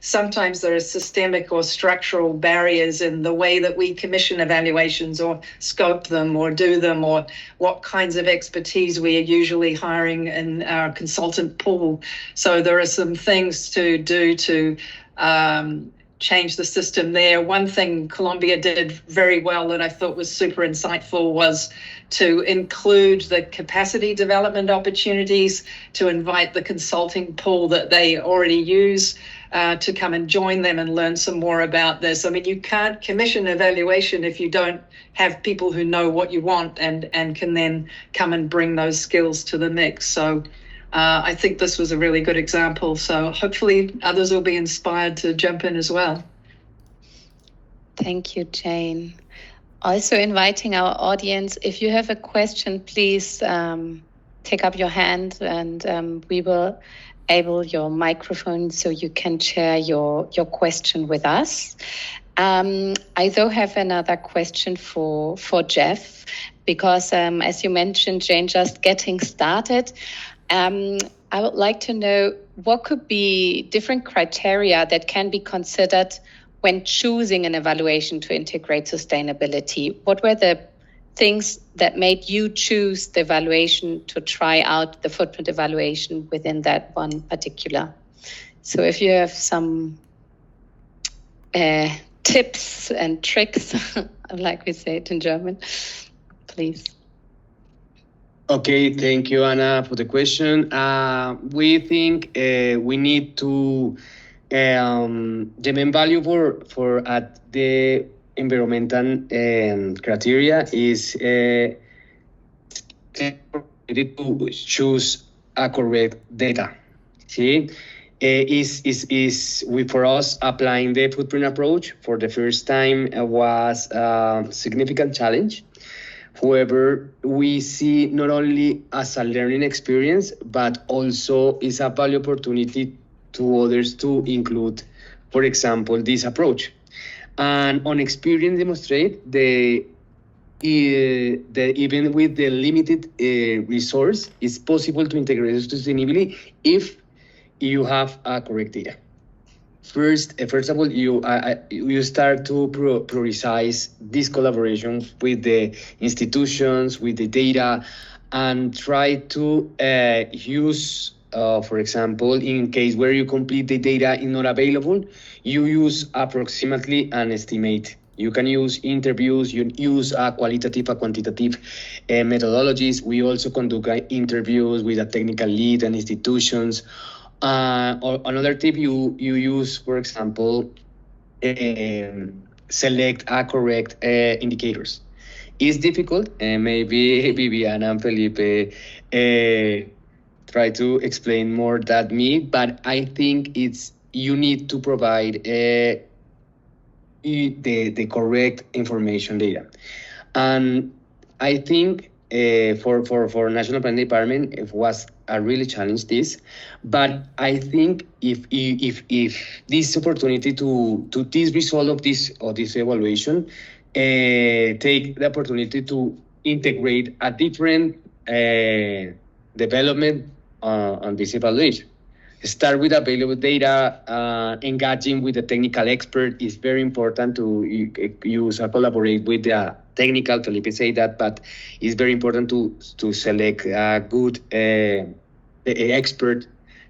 Sometimes there are systemic or structural barriers in the way that we commission evaluations or scope them or do them, or what kinds of expertise we are usually hiring in our consultant pool. So there are some things to do to change the system there. One thing Colombia did very well that I thought was super insightful was to include the capacity development opportunities, to invite the consulting pool that they already use to come and join them and learn some more about this. I mean, you can't commission evaluation if you don't have people who know what you want and can then come and bring those skills to the mix. So I think this was a really good example. So hopefully others will be inspired to jump in as well. Thank you, Jane. Also inviting our audience, if you have a question, please take up your hand and we will enable your microphone so you can share your question with us. I though have another question for Jeff, because as you mentioned, Jane, just getting started. I would like to know what could be different criteria that can be considered when choosing an evaluation to integrate sustainability. What were the things that made you choose the evaluation to try out the footprint evaluation within that one particular? So if you have some tips and tricks, like we say it in German, please. Okay, thank you, Anna, for the question. We think we need to the main value for at the environmental criteria is to choose a correct data. See, is we for us applying the footprint approach for the first time was a significant challenge. However, we see not only as a learning experience, but also is a value opportunity to others to include, for example, this approach. And on experience demonstrate the even with the limited resource, it's possible to integrate sustainability if you have a correct data. First of all, you start to prioritize this collaboration with the institutions, with the data, and try to use, for example, in case where you complete the data is not available, you use approximately an estimate. You can use interviews, you use qualitative and quantitative methodologies. We also conduct interviews with a technical lead and institutions. Or another tip you use, for example, select a correct indicators. It's difficult, and maybe Viviana and Felipe try to explain more than me, but I think you need to provide the correct information data. And I think for National Planning Department, it was a really challenge this, but I think if this opportunity to this result of this evaluation, take the opportunity to integrate a different development on this evaluation. Start with available data, engaging with the technical expert is very important to use or collaborate with the technical, Felipe say that, but it's very important to select a good expert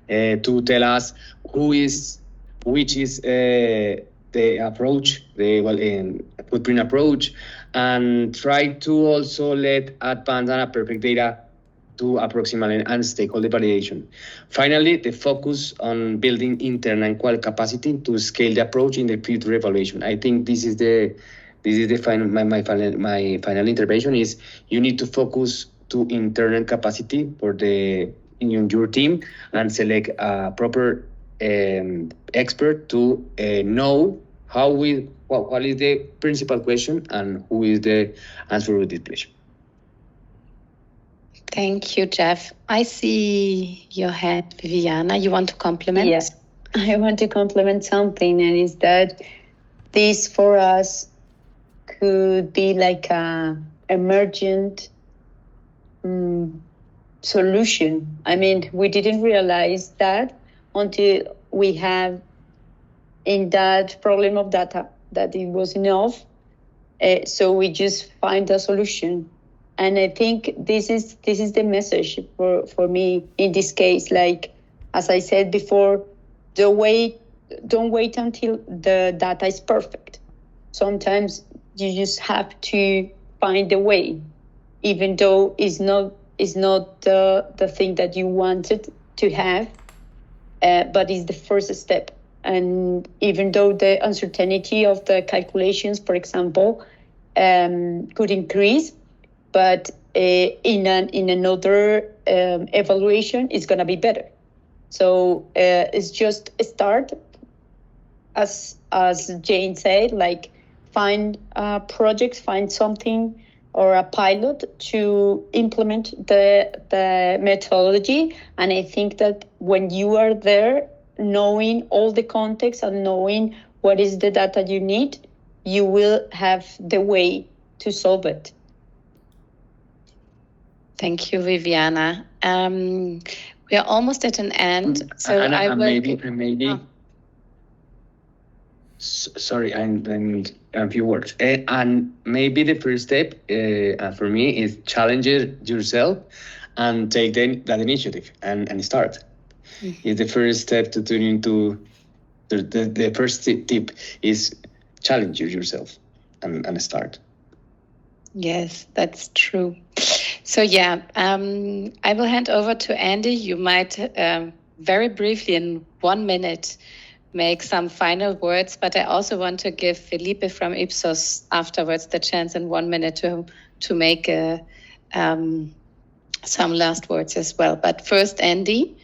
to tell us which is the approach, the footprint approach, and try to also let advance and perfect data to approximate and stakeholder validation. Finally, the focus on building internal capacity to scale the approach in the future evaluation. I think this is the final my final intervention is you need to focus to internal capacity for in your team and select a proper expert to know what is the principal question and who is the answer to this question. Thank you, Jeff. I see your hand, Viviana. You want to compliment? Yes, I want to compliment something, and is that this for us could be like a emergent solution. I mean, we didn't realize that until we have in that problem of data that it was enough. So we just find a solution. And I think this is the message for me in this case. Like, as I said before, don't wait until the data is perfect. Sometimes you just have to find a way, even though it's not the thing that you wanted to have, but it's the first step. And even though the uncertainty of the calculations, for example, could increase, but in another evaluation, it's going to be better. So it's just a start, as Jane said, like find projects, find something or a pilot to implement the methodology. And I think that when you are there, knowing all the context and knowing what is the data you need, you will have the way to solve it. Thank you, Viviana. We are almost at an end, so I will maybe. Sorry, and a few words. And maybe the first step for me is challenge yourself and take that initiative and start. Mm-hmm. It's the first step to tune into the first tip is challenge yourself and start. Yes, that's true. So yeah, I will hand over to Andy. You might very briefly in 1 minute make some final words, but I also want to give Felipe from Ipsos afterwards the chance in 1 minute to make some last words as well. But first, Andy,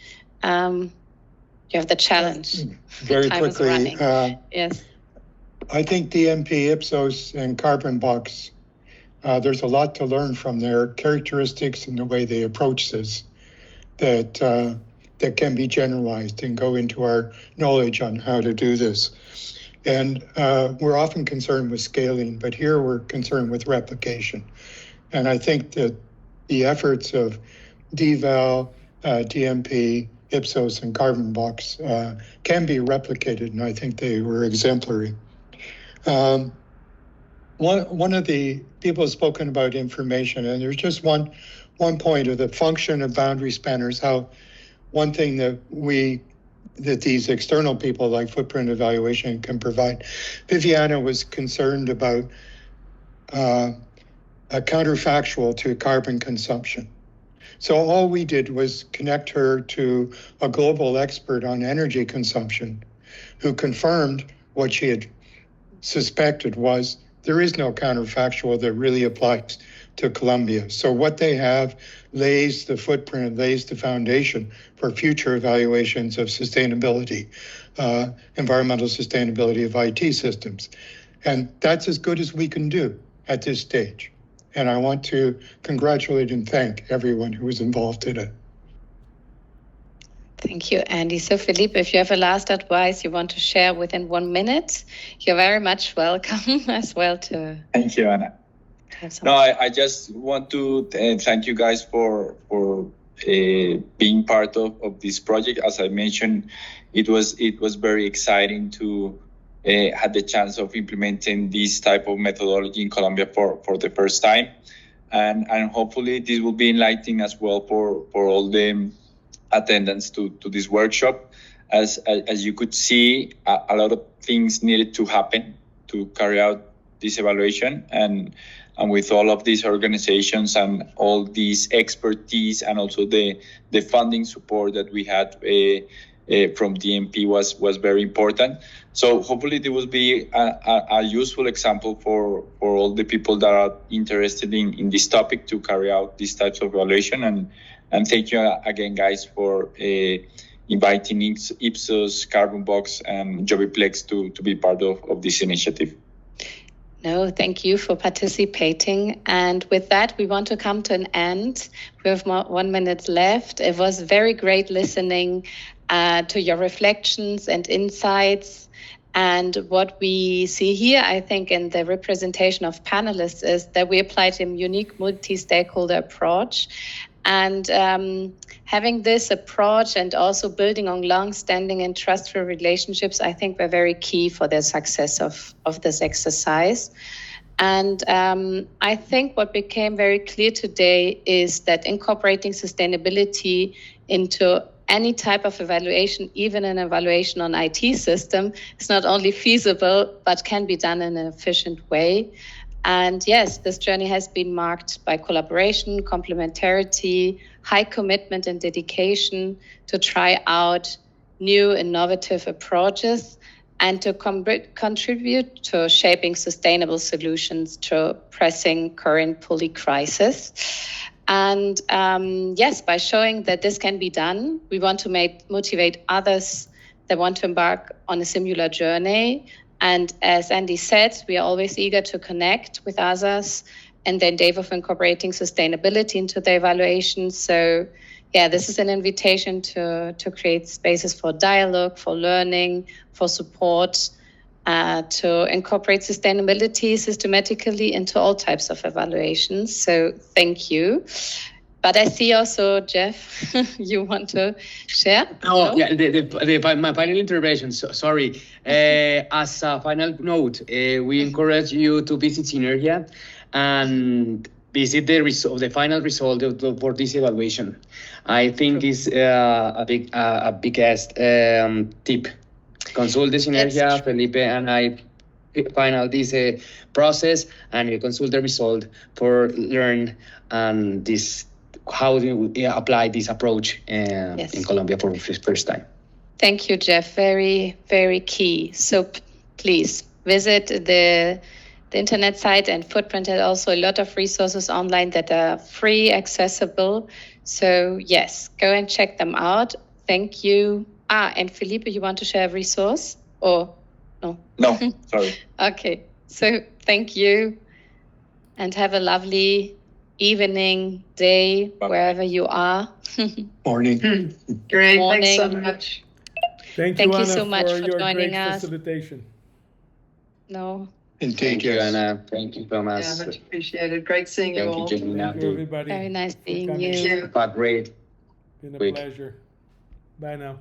you have the challenge. Very quickly. Yes. I think DMP, Ipsos, and Carbon Box, there's a lot to learn from their characteristics and the way they approach this that can be generalized and go into our knowledge on how to do this. And we're often concerned with scaling, but here we're concerned with replication. And I think that the efforts of DEval, DMP, Ipsos, and Carbon Box can be replicated, and I think they were exemplary. One of the people has spoken about information, and there's just one point of the function of boundary spanners, how one thing that these external people like footprint evaluation can provide. Viviana was concerned about a counterfactual to carbon consumption. So all we did was connect her to a global expert on energy consumption who confirmed what she had suspected was there is no counterfactual that really applies to Colombia. So what they have lays the footprint, lays the foundation for future evaluations of sustainability, environmental sustainability of IT systems. And that's as good as we can do at this stage. And I want to congratulate and thank everyone who was involved in it. Thank you, Andy. So, Felipe, if you have a last advice you want to share within 1 minute, you're very much welcome as well to. Thank you, Anna. No, I just want to thank you guys for being part of this project. As I mentioned, it was very exciting to have the chance of implementing this type of methodology in Colombia for the first time, and hopefully this will be enlightening as well for all the attendance to this workshop. As you could see, a lot of things needed to happen to carry out this evaluation, and with all of these organizations and all these expertise and also the funding support that we had from DMP was very important. So hopefully there will be a useful example for all the people that are interested in this topic to carry out these types of evaluation. And thank you again, guys, for inviting Ipsos, Carbon Box, and Jobiplex to be part of this initiative. No, thank you for participating. And with that, we want to come to an end. We have 1 minute left. It was very great listening to your reflections and insights. And what we see here, I think, in the representation of panelists is that we applied a unique multi-stakeholder approach. And having this approach and also building on long-standing and trustful relationships, I think were very key for the success of this exercise. And I think what became very clear today is that incorporating sustainability into any type of evaluation, even an evaluation on IT system, is not only feasible, but can be done in an efficient way. And yes, this journey has been marked by collaboration, complementarity, high commitment and dedication to try out new innovative approaches and to contribute to shaping sustainable solutions to pressing current public crisis. And yes, by showing that this can be done, we want to motivate others that want to embark on a similar journey. And as Andy said, we are always eager to connect with others and the endeavor of incorporating sustainability into the evaluation. So yeah, this is an invitation to create spaces for dialogue, for learning, for support, to incorporate sustainability systematically into all types of evaluations. So thank you. But I see also, Jeff, you want to share? Oh, yeah, my final intervention, sorry. As a final note, we encourage you to visit Synergia and visit the final result for this evaluation. I think is a biggest tip. Consult the Synergia, Felipe and I final this process, and you consult the result for learn this how do you apply this approach in Colombia for the first time. Thank you, Jeff. Very, very key. So please visit the internet site and Footprint has also a lot of resources online that are free, accessible. So yes, go and check them out. Thank you. And Felipe, you want to share a resource or no? No, sorry. Okay. So thank you and have a lovely evening, day, Bye. wherever you are. Morning. Great. Morning. Thanks so much. Thank Thank you, you Anna, so much for your joining great us. facilitation. No. And take Thank you, care. Anna. Thank you, Thomas. Yeah, much appreciated. Great seeing you Thank you, all. Janina. Thank you, everybody. Very nice for seeing coming. you. Thank you. Great. Been a Quick. pleasure. Bye now.